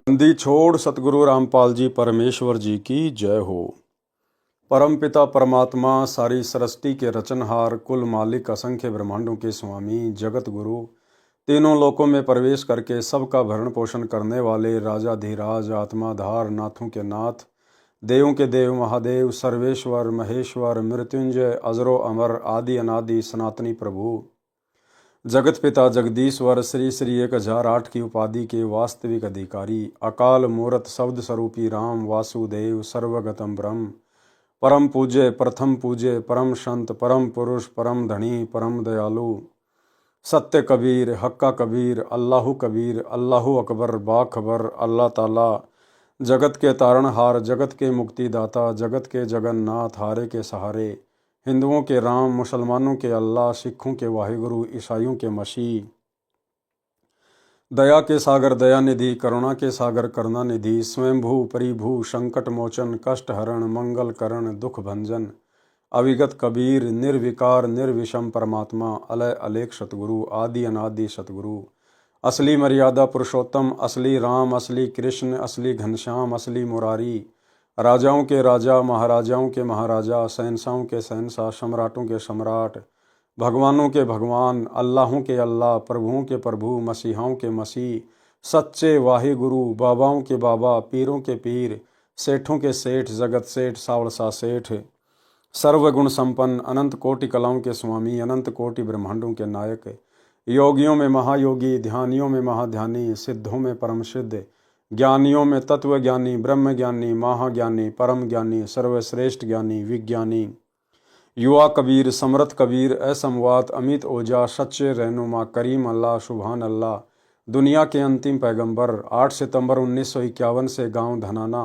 बंदी छोड़ सतगुरु रामपाल जी परमेश्वर जी की जय हो। परम पिता परमात्मा सारी सृष्टि के रचनहार कुल मालिक असंख्य ब्रह्मांडों के स्वामी जगत गुरु तीनों लोकों में प्रवेश करके सबका भरण पोषण करने वाले राजाधिराज आत्माधार नाथों के नाथ देवों के देव महादेव सर्वेश्वर महेश्वर मृत्युंजय अजरो अमर आदि अनादि सनातनी प्रभु जगत पिता जगदीश्वर श्री श्री 1008 की उपाधि के वास्तविक अधिकारी अकाल मूर्त शब्द स्वरूपी राम वासुदेव सर्वगतम ब्रह्म परम पूज्य प्रथम पूज्य परम संत परम पुरुष परम धनी परम दयालु सत्य कबीर हक्का कबीर अल्लाहु अकबर बाखबर अल्लाह ताला जगत के तारणहार जगत के मुक्तिदाता जगत के जगन्नाथ हारे के सहारे हिंदुओं के राम मुसलमानों के अल्लाह सिखों के वाहिगुरु ईसाइयों के मसीह दया के सागर दया निधि करुणा के सागर करुणा निधि स्वयंभू परिभू संकट मोचन कष्ट हरण मंगल करण दुख भंजन अविगत कबीर निर्विकार निर्विषम परमात्मा अलय अलेख सतगुरु आदि अनादि सतगुरु असली मर्यादा पुरुषोत्तम असली राम असली कृष्ण असली घनश्याम असली मुरारी राजाओं के राजा महाराजाओं के महाराजा शहंशाहों के शहंशाह सम्राटों के सम्राट भगवानों के भगवान अल्लाहों के अल्लाह प्रभुओं के प्रभु मसीहाओं के मसीह सच्चे वाहे गुरु बाबाओं के बाबा पीरों के पीर सेठों के सेठ जगत सेठ सावड़सा सेठ सर्वगुण संपन्न अनंत कोटि कलाओं के स्वामी अनंत कोटि ब्रह्मांडों के नायक योगियों में महायोगी ध्यानियों में महाध्यानी सिद्धों में परम सिद्ध ज्ञानियों में तत्व ज्ञानी ब्रह्म ज्ञानी महाज्ञानी परम ज्ञानी सर्वश्रेष्ठ ज्ञानी विज्ञानी युवा कबीर समर्थ कबीर असमवात अमित ओजा सच्चे रहनुमा करीम अल्लाह सुभान अल्लाह दुनिया के अंतिम पैगंबर 8 सितंबर 1951 से गांव धनाना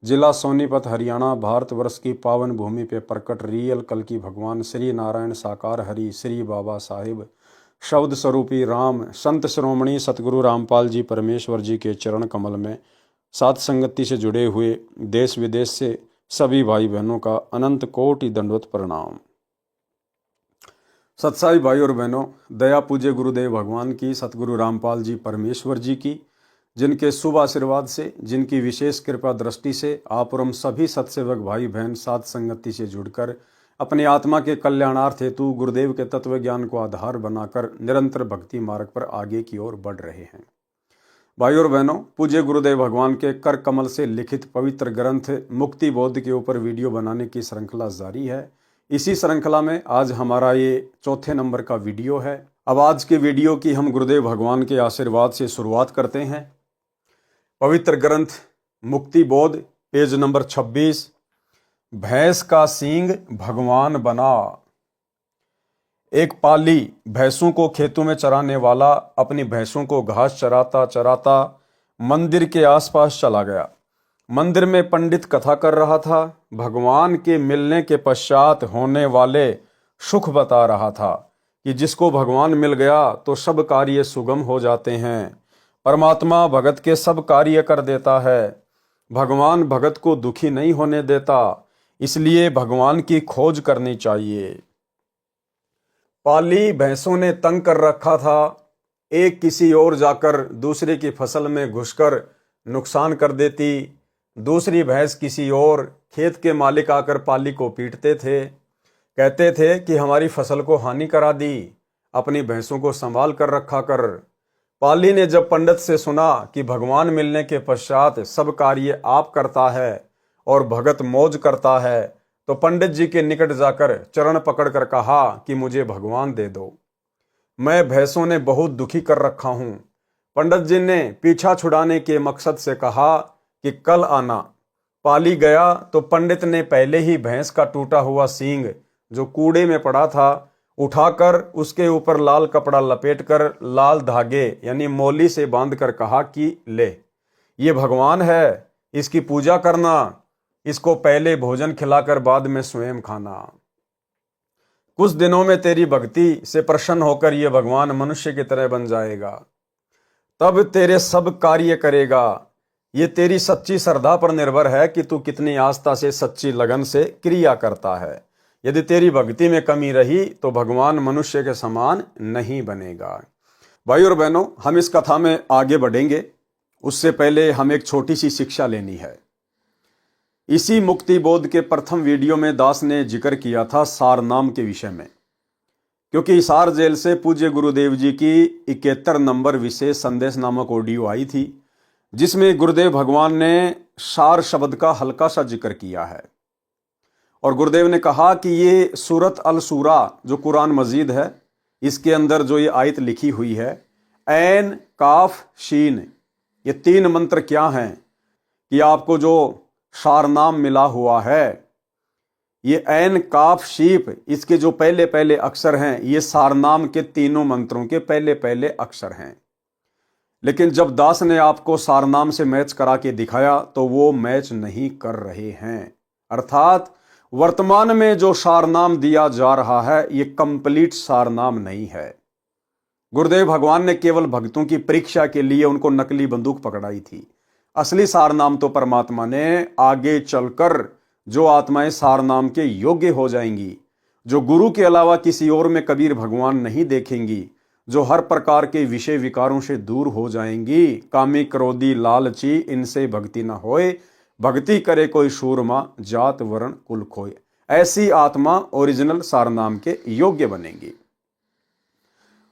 जिला सोनीपत हरियाणा भारतवर्ष की पावन भूमि पे प्रकट रियल कल की भगवान श्री नारायण साकार हरि श्री बाबा साहिब शब्द स्वरूपी राम संत श्रोमणी सतगुरु रामपाल जी परमेश्वर जी के चरण कमल में साथ संगति से जुड़े हुए देश विदेश से सभी भाई बहनों का अनंत कोटि दंडवत प्रणाम। सत्साई भाई और बहनों, दया पूज्य गुरुदेव भगवान की सतगुरु रामपाल जी परमेश्वर जी की जिनके शुभ आशीर्वाद से जिनकी विशेष कृपा दृष्टि से आप और हम सभी सत्सेवक भाई बहन साथ संगति से जुड़कर अपनी आत्मा के कल्याणार्थ हेतु गुरुदेव के तत्व ज्ञान को आधार बनाकर निरंतर भक्ति मार्ग पर आगे की ओर बढ़ रहे हैं। भाई और बहनों, पूज्य गुरुदेव भगवान के कर कमल से लिखित पवित्र ग्रंथ मुक्ति बोध के ऊपर वीडियो बनाने की श्रृंखला जारी है। इसी श्रृंखला में आज हमारा ये चौथे नंबर का वीडियो है। अब आज के वीडियो की हम गुरुदेव भगवान के आशीर्वाद से शुरुआत करते हैं। पवित्र ग्रंथ मुक्ति बोध पेज नंबर 26, भैंस का सींग भगवान बना। एक पाली भैंसों को खेतों में चराने वाला अपनी भैंसों को घास चराता चराता मंदिर के आसपास चला गया। मंदिर में पंडित कथा कर रहा था। भगवान के मिलने के पश्चात होने वाले सुख बता रहा था कि जिसको भगवान मिल गया तो सब कार्य सुगम हो जाते हैं। परमात्मा भगत के सब कार्य कर देता है। भगवान भगत को दुखी नहीं होने देता, इसलिए भगवान की खोज करनी चाहिए। पाली भैंसों ने तंग कर रखा था। एक किसी और जाकर दूसरे की फसल में घुसकर नुकसान कर देती, दूसरी भैंस किसी और खेत के मालिक आकर पाली को पीटते थे, कहते थे कि हमारी फसल को हानि करा दी, अपनी भैंसों को संभाल कर रखा कर। पाली ने जब पंडित से सुना कि भगवान मिलने के पश्चात सब कार्य आप करता है और भगत मौज करता है, तो पंडित जी के निकट जाकर चरण पकड़कर कहा कि मुझे भगवान दे दो, मैं भैंसों ने बहुत दुखी कर रखा हूं। पंडित जी ने पीछा छुड़ाने के मकसद से कहा कि कल आना। पाली गया तो पंडित ने पहले ही भैंस का टूटा हुआ सींग जो कूड़े में पड़ा था उठाकर उसके ऊपर लाल कपड़ा लपेटकर लाल धागे यानी मोली से बांधकर कहा कि ले, ये भगवान है, इसकी पूजा करना, इसको पहले भोजन खिलाकर बाद में स्वयं खाना। कुछ दिनों में तेरी भक्ति से प्रसन्न होकर यह भगवान मनुष्य की तरह बन जाएगा, तब तेरे सब कार्य करेगा। ये तेरी सच्ची श्रद्धा पर निर्भर है कि तू कितनी आस्था से सच्ची लगन से क्रिया करता है। यदि तेरी भक्ति में कमी रही तो भगवान मनुष्य के समान नहीं बनेगा। भाई और बहनों, हम इस कथा में आगे बढ़ेंगे उससे पहले हम एक छोटी सी शिक्षा लेनी है। इसी मुक्ति बोध के प्रथम वीडियो में दास ने जिक्र किया था सारनाम के विषय में, क्योंकि हिसार जेल से पूज्य गुरुदेव जी की 71 नंबर विशेष संदेश नामक ऑडियो आई थी, जिसमें गुरुदेव भगवान ने सार शब्द का हल्का सा जिक्र किया है। और गुरुदेव ने कहा कि ये सूरत अल सूरा जो कुरान मजीद है, इसके अंदर जो ये आयत लिखी हुई है, ऐन काफ शीन, ये 3 मंत्र क्या हैं कि आपको जो सारनाम मिला हुआ है, ये ऐन काफ शीप, इसके जो पहले पहले अक्षर हैं, ये सारनाम के तीनों मंत्रों के पहले पहले अक्षर हैं। लेकिन जब दास ने आपको सारनाम से मैच करा के दिखाया तो वो मैच नहीं कर रहे हैं। अर्थात वर्तमान में जो सारनाम दिया जा रहा है ये कंप्लीट सारनाम नहीं है। गुरुदेव भगवान ने केवल भक्तों की परीक्षा के लिए उनको नकली बंदूक पकड़ाई थी। असली सारनाम तो परमात्मा ने आगे चलकर जो आत्माएं सारनाम के योग्य हो जाएंगी, जो गुरु के अलावा किसी और में कबीर भगवान नहीं देखेंगी, जो हर प्रकार के विषय विकारों से दूर हो जाएंगी, कामी क्रोधी लालची इनसे भक्ति न होए, भक्ति करे कोई सूरमा जात वर्ण कुल खोए, ऐसी आत्मा ओरिजिनल सारनाम के योग्य बनेंगी।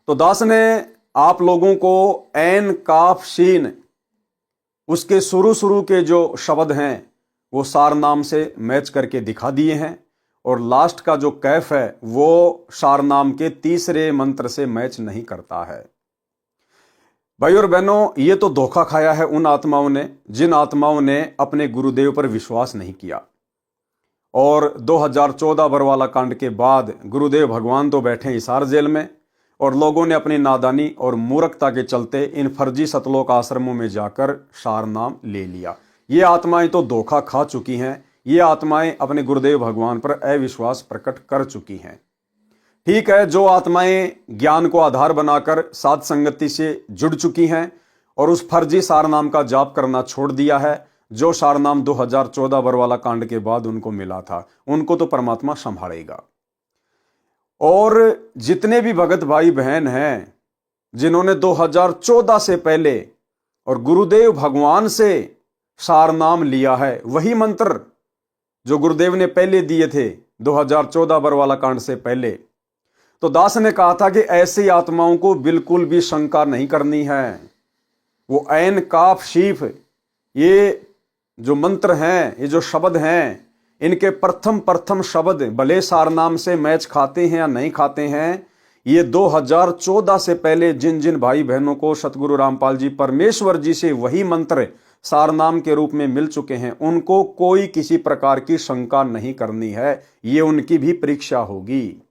तो दास ने आप लोगों को ऐन काफ शीन, उसके शुरू के जो शब्द हैं वो सारनाम से मैच करके दिखा दिए हैं, और लास्ट का जो कैफ है वो सारनाम के तीसरे मंत्र से मैच नहीं करता है। भाई और बहनों, ये तो धोखा खाया है उन आत्माओं ने जिन आत्माओं ने अपने गुरुदेव पर विश्वास नहीं किया। और 2014 बरवाला कांड के बाद गुरुदेव भगवान तो बैठे हिसार जेल में, और लोगों ने अपनी नादानी और मूर्खता के चलते इन फर्जी सतलोक आश्रमों में जाकर सारनाम ले लिया। ये आत्माएं तो धोखा खा चुकी हैं, ये आत्माएं अपने गुरुदेव भगवान पर अविश्वास प्रकट कर चुकी हैं। ठीक है, जो आत्माएं ज्ञान को आधार बनाकर साध संगति से जुड़ चुकी हैं और उस फर्जी सारनाम का जाप करना छोड़ दिया है, जो सारनाम 2014 बरवाला कांड के बाद उनको मिला था, उनको तो परमात्मा संभालेगा। और जितने भी भगत भाई बहन हैं जिन्होंने 2014 से पहले और गुरुदेव भगवान से सारनाम लिया है, वही मंत्र जो गुरुदेव ने पहले दिए थे 2014 बरवाला कांड से पहले, तो दास ने कहा था कि ऐसी आत्माओं को बिल्कुल भी शंका नहीं करनी है। वो ऐन काफ शीफ, ये जो मंत्र हैं, ये जो शब्द हैं, इनके प्रथम शब्द भले सारनाम से मैच खाते हैं या नहीं खाते हैं, ये 2014 से पहले जिन जिन भाई बहनों को सतगुरु रामपाल जी परमेश्वर जी से वही मंत्र सारनाम के रूप में मिल चुके हैं, उनको कोई किसी प्रकार की शंका नहीं करनी है। ये उनकी भी परीक्षा होगी।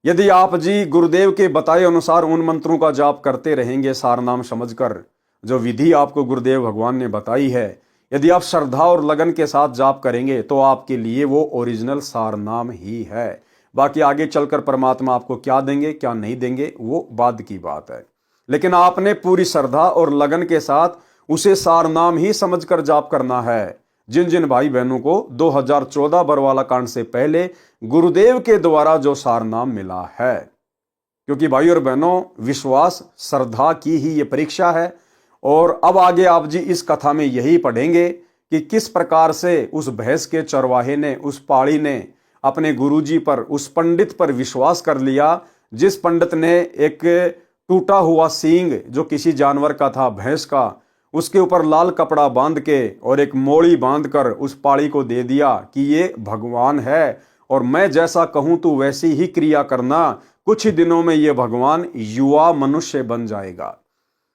यदि आप जी गुरुदेव के बताए अनुसार उन मंत्रों का जाप करते रहेंगे सारनाम समझकर, जो विधि आपको गुरुदेव भगवान ने बताई है, यदि आप श्रद्धा और लगन के साथ जाप करेंगे तो आपके लिए वो ओरिजिनल सारनाम ही है। बाकी आगे चलकर परमात्मा आपको क्या देंगे क्या नहीं देंगे वो बाद की बात है, लेकिन आपने पूरी श्रद्धा और लगन के साथ उसे सारनाम ही समझकर जाप करना है। जिन जिन भाई बहनों को 2014 बरवाला कांड से पहले गुरुदेव के द्वारा जो सारनाम मिला है, क्योंकि भाई और बहनों, विश्वास श्रद्धा की ही ये परीक्षा है। और अब आगे आप जी इस कथा में यही पढ़ेंगे कि किस प्रकार से उस भैंस के चरवाहे ने, उस पाड़ी ने अपने गुरुजी पर, उस पंडित पर विश्वास कर लिया, जिस पंडित ने एक टूटा हुआ सींग जो किसी जानवर का था, भैंस का, उसके ऊपर लाल कपड़ा बांध के और एक मोड़ी बांधकर उस पाड़ी को दे दिया कि ये भगवान है और मैं जैसा कहूं तू वैसी ही क्रिया करना, कुछ ही दिनों में ये भगवान युवा मनुष्य बन जाएगा।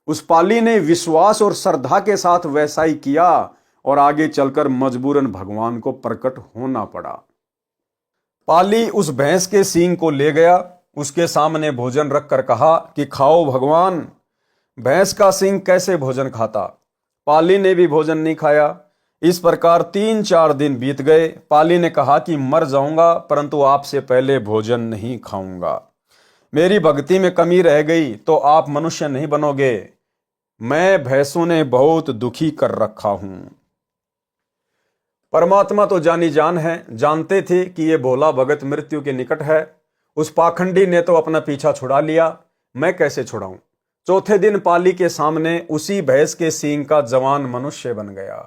उस पाली ने विश्वास और श्रद्धा के साथ वैसा ही किया और आगे चलकर मजबूरन भगवान को प्रकट होना पड़ा। पाली उस भैंस के सींग को ले गया, उसके सामने भोजन रखकर कहा कि खाओ भगवान। भैंस का सींग कैसे भोजन खाता? पाली ने भी भोजन नहीं खाया। इस प्रकार 3-4 दिन बीत गए। पाली ने कहा कि मर जाऊंगा परंतु आपसे पहले भोजन नहीं खाऊंगा। मेरी भक्ति में कमी रह गई तो आप मनुष्य नहीं बनोगे। मैं भैंसों ने बहुत दुखी कर रखा हूं। परमात्मा तो जानी जान है, जानते थे कि ये भोला भगत मृत्यु के निकट है। उस पाखंडी ने तो अपना पीछा छुड़ा लिया, मैं कैसे छुड़ाऊं? चौथे दिन पाली के सामने उसी भैंस के सींग का जवान मनुष्य बन गया।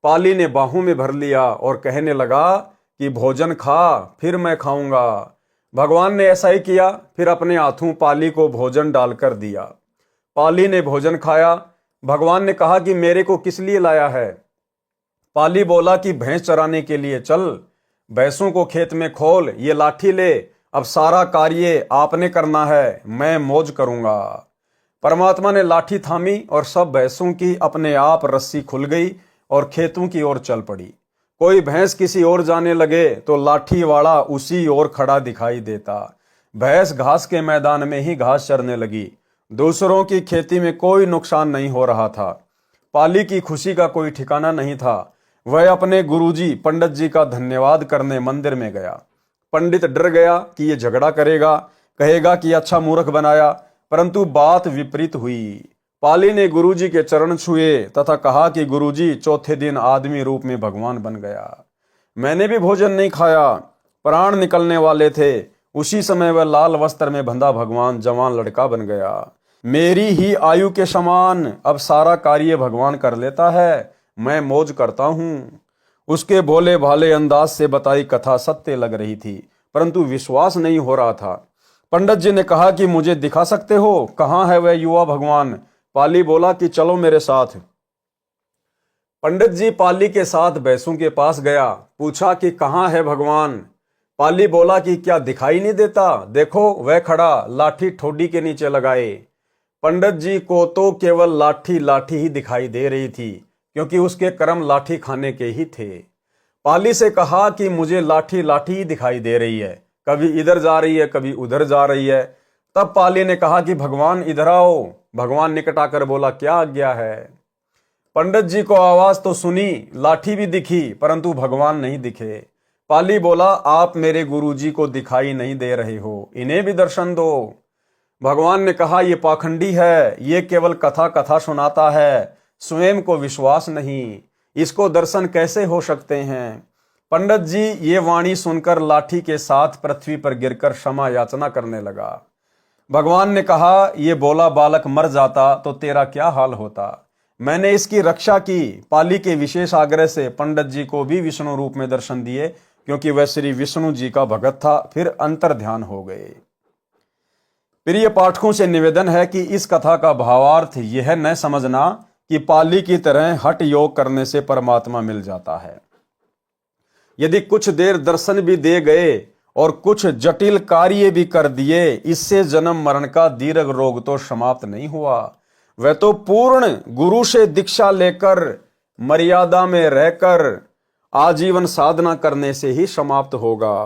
पाली ने बाहों में भर लिया और कहने लगा कि भोजन खा, फिर मैं खाऊंगा। भगवान ने ऐसा ही किया, फिर अपने हाथों पाली को भोजन डालकर दिया। पाली ने भोजन खाया। भगवान ने कहा कि मेरे को किस लिए लाया है? पाली बोला कि भैंस चराने के लिए। चल, भैंसों को खेत में खोल, ये लाठी ले, अब सारा कार्य आपने करना है, मैं मौज करूंगा। परमात्मा ने लाठी थामी और सब भैंसों की अपने आप रस्सी खुल गई और खेतों की ओर चल पड़ी। कोई भैंस किसी ओर जाने लगे तो लाठी वाला उसी ओर खड़ा दिखाई देता। भैंस घास के मैदान में ही घास चरने लगी। दूसरों की खेती में कोई नुकसान नहीं हो रहा था। पाली की खुशी का कोई ठिकाना नहीं था। वह अपने गुरुजी पंडित जी का धन्यवाद करने मंदिर में गया। पंडित डर गया कि ये झगड़ा करेगा, कहेगा कि अच्छा मूर्ख बनाया, परंतु बात विपरीत हुई। पाली ने गुरुजी के चरण छुए तथा कहा कि गुरुजी, चौथे दिन आदमी रूप में भगवान बन गया। मैंने भी भोजन नहीं खाया, प्राण निकलने वाले थे। उसी समय वह लाल वस्त्र में बंधा भगवान जवान लड़का बन गया। मेरी ही आयु के समान अब सारा कार्य भगवान कर लेता है, मैं मौज करता हूं। उसके भोले भाले अंदाज से बताई कथा सत्य लग रही थी, परंतु विश्वास नहीं हो रहा था। पंडित जी ने कहा कि मुझे दिखा सकते हो, कहां है वह युवा भगवान? पाली बोला कि चलो मेरे साथ। पंडित जी पाली के साथ भैंसों के पास गया। पूछा कि कहां है भगवान? पाली बोला कि क्या दिखाई नहीं देता? देखो वह खड़ा, लाठी ठोडी के नीचे लगाए। पंडित जी को तो केवल लाठी लाठी ही दिखाई दे रही थी, क्योंकि उसके कर्म लाठी खाने के ही थे। पाली से कहा कि मुझे लाठी लाठी ही दिखाई दे रही है, कभी इधर जा रही है, कभी उधर जा रही है। तब पाली ने कहा कि भगवान इधर आओ। भगवान निकट आकर बोला, क्या आज्ञा है? पंडित जी को आवाज तो सुनी, लाठी भी दिखी, परंतु भगवान नहीं दिखे। पाली बोला, आप मेरे गुरुजी को दिखाई नहीं दे रहे हो, इन्हें भी दर्शन दो। भगवान ने कहा, ये पाखंडी है, ये केवल कथा कथा सुनाता है, स्वयं को विश्वास नहीं, इसको दर्शन कैसे हो सकते हैं? पंडित जी ये वाणी सुनकर लाठी के साथ पृथ्वी पर गिरकर क्षमा याचना करने लगा। भगवान ने कहा, ये बोला बालक मर जाता तो तेरा क्या हाल होता? मैंने इसकी रक्षा की। पाली के विशेष आग्रह से पंडित जी को भी विष्णु रूप में दर्शन दिए, क्योंकि वह श्री विष्णु जी का भगत था। फिर अंतर ध्यान हो गए। प्रिय पाठकों से निवेदन है कि इस कथा का भावार्थ यह न समझना कि पाली की तरह हठ योग करने से परमात्मा मिल जाता है। यदि कुछ देर दर्शन भी दे गए और कुछ जटिल कार्य भी कर दिए, इससे जन्म मरण का दीर्घ रोग तो समाप्त नहीं हुआ। वह तो पूर्ण गुरु से दीक्षा लेकर मर्यादा में रहकर आजीवन साधना करने से ही समाप्त होगा।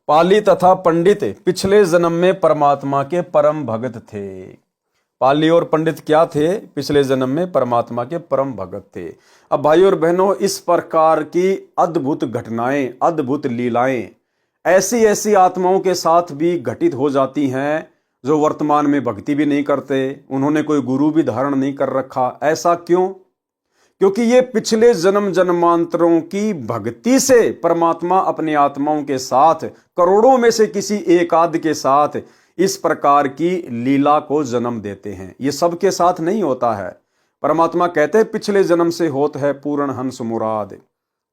पाली तथा पंडित पिछले जन्म में परमात्मा के परम भगत थे। पाली और पंडित क्या थे? पिछले जन्म में परमात्मा के परम भगत थे। अब भाई और बहनों, इस प्रकार की अद्भुत घटनाएं, अद्भुत लीलाएं ऐसी ऐसी आत्माओं के साथ भी घटित हो जाती हैं जो वर्तमान में भक्ति भी नहीं करते, उन्होंने कोई गुरु भी धारण नहीं कर रखा। ऐसा क्यों? क्योंकि ये पिछले जन्म जन्मांतरों की भक्ति से परमात्मा अपनी आत्माओं के साथ, करोड़ों में से किसी एक आध के साथ इस प्रकार की लीला को जन्म देते हैं। ये सबके साथ नहीं होता है। परमात्मा कहते हैं, पिछले जन्म से होत है पूर्ण हंस मुराद।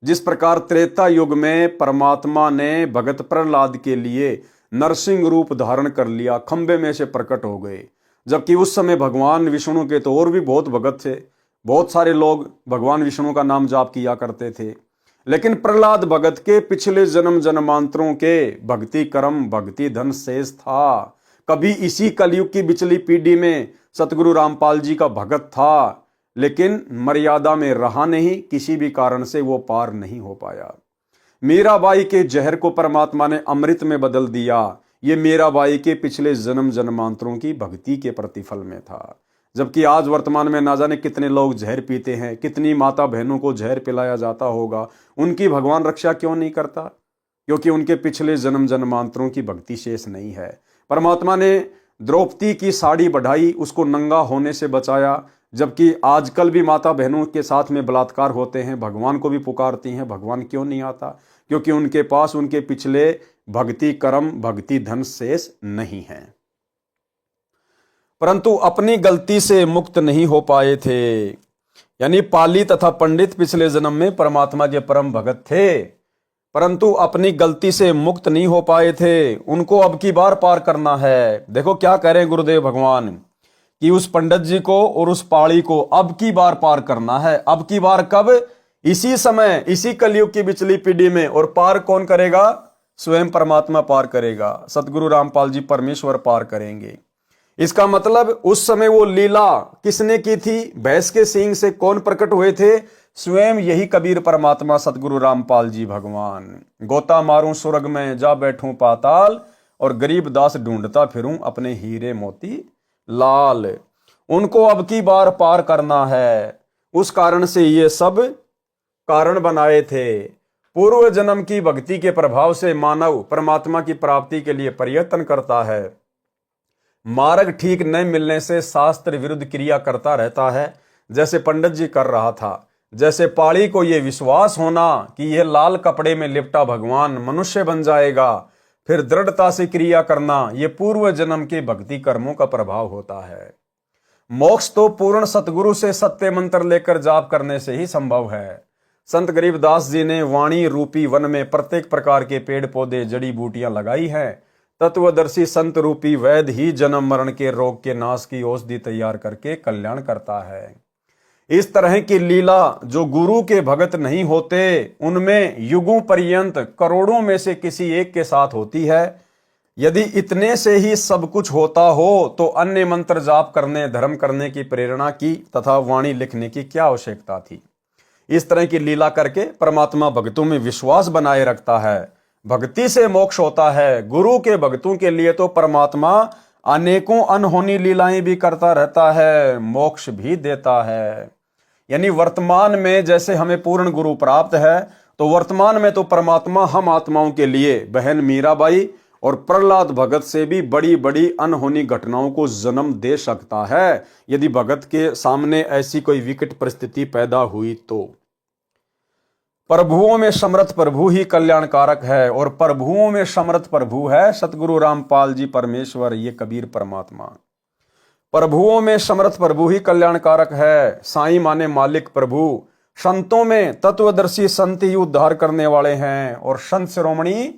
जिस प्रकार त्रेता युग में परमात्मा ने भगत प्रहलाद के लिए नरसिंह रूप धारण कर लिया, खंबे में से प्रकट हो गए, जबकि उस समय भगवान विष्णु के तो और भी बहुत भगत थे। बहुत सारे लोग भगवान विष्णु का नाम जाप किया करते थे, लेकिन प्रहलाद भगत के पिछले जन्म जन्मांतरों के भक्ति कर्म, भक्ति धन शेष था। कभी इसी कलयुग की पिछली पीढ़ी में सतगुरु रामपाल जी का भगत था, लेकिन मर्यादा में रहा नहीं, किसी भी कारण से वो पार नहीं हो पाया। मीराबाई के जहर को परमात्मा ने अमृत में बदल दिया। ये मीराबाई के पिछले जन्म जन्मांतरों की भक्ति के प्रतिफल में था। जबकि आज वर्तमान में ना जाने कितने लोग जहर पीते हैं, कितनी माता बहनों को जहर पिलाया जाता होगा। उनकी भगवान रक्षा क्यों नहीं करता? क्योंकि उनके पिछले जन्म जन्मांतरों की भक्ति शेष नहीं है। परमात्मा ने द्रौपदी की साड़ी बढ़ाई, उसको नंगा होने से बचाया, जबकि आजकल भी माता बहनों के साथ में बलात्कार होते हैं, भगवान को भी पुकारती हैं। भगवान क्यों नहीं आता? क्योंकि उनके पास उनके पिछले भक्ति कर्म, भक्ति धन शेष नहीं है। परंतु अपनी गलती से मुक्त नहीं हो पाए थे। यानी पाली तथा पंडित पिछले जन्म में परमात्मा के परम भगत थे, परंतु अपनी गलती से मुक्त नहीं हो पाए थे। उनको अब की बार पार करना है। देखो क्या कह रहे हैं गुरुदेव भगवान कि उस पंडित जी को और उस पाली को अब की बार पार करना है। अब की बार कब? इसी समय, इसी कलयुग की बिचली पीढ़ी में। और पार कौन करेगा? स्वयं परमात्मा पार करेगा। सतगुरु रामपाल जी परमेश्वर पार करेंगे। इसका मतलब उस समय वो लीला किसने की थी? भैंस के सींग से कौन प्रकट हुए थे? स्वयं यही कबीर परमात्मा सतगुरु रामपाल जी भगवान। गोता मारूं स्वर्ग में, जा बैठूं पाताल, और गरीब दास ढूंढता फिरूं अपने हीरे मोती लाल। उनको अब की बार पार करना है। उस कारण से ये सब कारण बनाए थे। पूर्व जन्म की भक्ति के प्रभाव से मानव परमात्मा की प्राप्ति के लिए प्रयत्न करता है। मार्ग ठीक न मिलने से शास्त्र विरुद्ध क्रिया करता रहता है, जैसे पंडित जी कर रहा था। जैसे पाड़ी को यह विश्वास होना कि यह लाल कपड़े में लिपटा भगवान मनुष्य बन जाएगा, फिर दृढ़ता से क्रिया करना, यह पूर्व जन्म के भक्ति कर्मों का प्रभाव होता है। मोक्ष तो पूर्ण सतगुरु से सत्य मंत्र लेकर जाप करने से ही संभव है। संत गरीबदास जी ने वाणी रूपी वन में प्रत्येक प्रकार के पेड़ पौधे जड़ी बूटियां लगाई हैं। तत्वदर्शी संत रूपी वैद्य ही जन्म मरण के रोग के नाश की औषधि तैयार करके कल्याण करता है। इस तरह की लीला जो गुरु के भगत नहीं होते, उनमें युगों पर्यंत करोड़ों में से किसी एक के साथ होती है। यदि इतने से ही सब कुछ होता हो तो अन्य मंत्र जाप करने, धर्म करने की प्रेरणा की तथा वाणी लिखने की क्या आवश्यकता थी? इस तरह की लीला करके परमात्मा भक्तों में विश्वास बनाए रखता है। भक्ति से मोक्ष होता है। गुरु के भक्तों के लिए तो परमात्मा अनेकों अनहोनी लीलाएं भी करता रहता है, मोक्ष भी देता है। यानी वर्तमान में जैसे हमें पूर्ण गुरु प्राप्त है, तो वर्तमान में तो परमात्मा हम आत्माओं के लिए बहन मीराबाई और प्रहलाद भगत से भी बड़ी बड़ी अनहोनी घटनाओं को जन्म दे सकता है, यदि भगत के सामने ऐसी कोई विकट परिस्थिति पैदा हुई तो। प्रभुओं में समर्थ प्रभु ही कल्याणकारक है, और प्रभुओं में समर्थ प्रभु है सतगुरु रामपाल जी परमेश्वर, ये कबीर परमात्मा। प्रभुओं में समर्थ प्रभु ही कल्याणकारक है। साईं माने मालिक प्रभु। संतों में तत्वदर्शी संत ही उद्धार करने वाले हैं, और संत शिरोमणि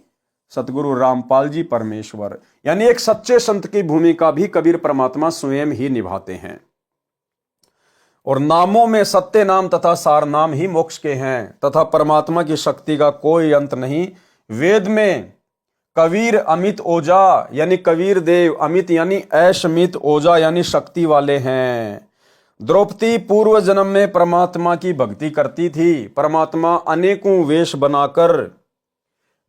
सतगुरु रामपाल जी परमेश्वर। यानी एक सच्चे संत की भूमिका भी कबीर परमात्मा स्वयं ही निभाते हैं। और नामों में सत्य नाम तथा सार नाम ही मोक्ष के हैं, तथा परमात्मा की शक्ति का कोई अंत नहीं। वेद में कबीर अमित ओजा यानी कबीर देव, अमित यानी ऐशमित, ओजा यानी शक्ति वाले हैं। द्रौपदी पूर्व जन्म में परमात्मा की भक्ति करती थी। परमात्मा अनेकों वेश बनाकर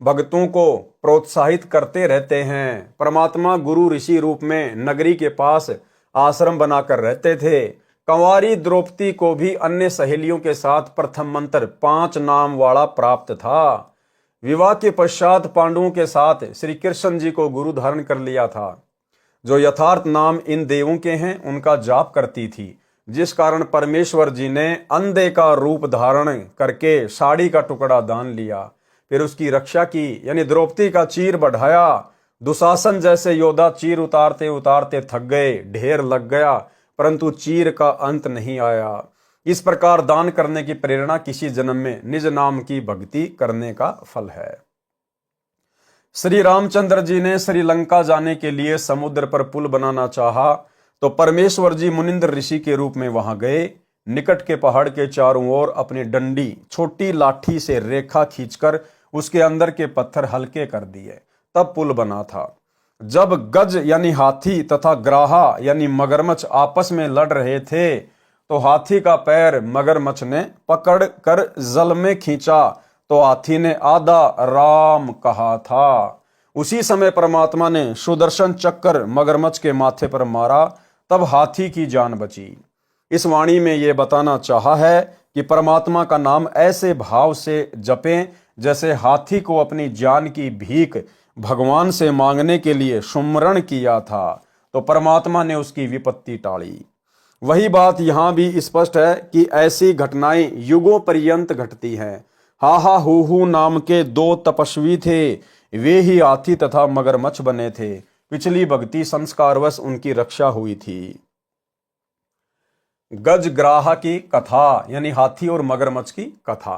भक्तों को प्रोत्साहित करते रहते हैं। परमात्मा गुरु ऋषि रूप में नगरी के पास आश्रम बनाकर रहते थे। कंवारी द्रौपदी को भी अन्य सहेलियों के साथ प्रथम मंत्र 5 नाम वाला प्राप्त था। विवाह के पश्चात पांडवों के साथ श्री कृष्ण जी को गुरु धारण कर लिया था। जो यथार्थ नाम इन देवों के हैं उनका जाप करती थी, जिस कारण परमेश्वर जी ने अंधे का रूप धारण करके साड़ी का टुकड़ा दान लिया, फिर उसकी रक्षा की, यानी द्रौपदी का चीर बढ़ाया। दुशासन जैसे योद्धा चीर उतारते उतारते थक गए, ढेर लग गया, परंतु चीर का अंत नहीं आया। इस प्रकार दान करने की प्रेरणा किसी जन्म में निज नाम की भक्ति करने का फल है। श्री रामचंद्र जी ने श्रीलंका जाने के लिए समुद्र पर पुल बनाना चाहा, तो परमेश्वर जी मुनिंद्र ऋषि के रूप में वहां गए। निकट के पहाड़ के चारों ओर अपनी डंडी छोटी लाठी से रेखा खींचकर उसके अंदर के पत्थर हल्के कर दिए, तब पुल बना था। जब गज यानी हाथी तथा ग्राहा यानी मगरमच्छ आपस में लड़ रहे थे, तो हाथी का पैर मगरमच्छ ने पकड़ कर जल में खींचा, तो हाथी ने आधा राम कहा था। उसी समय परमात्मा ने सुदर्शन चक्कर मगरमच्छ के माथे पर मारा, तब हाथी की जान बची। इस वाणी में यह बताना चाहा है कि परमात्मा का नाम ऐसे भाव से जपें जैसे हाथी को अपनी जान की भीख भगवान से मांगने के लिए सुमरण किया था, तो परमात्मा ने उसकी विपत्ति टाली। वही बात यहां भी स्पष्ट है कि ऐसी घटनाएं युगों पर्यंत घटती हैं। हाहा हूहू नाम के 2 तपस्वी थे, वे ही हाथी तथा मगरमच्छ बने थे। पिछली भक्ति संस्कारवश उनकी रक्षा हुई थी। गजग्राह की कथा यानी हाथी और मगरमच्छ की कथा।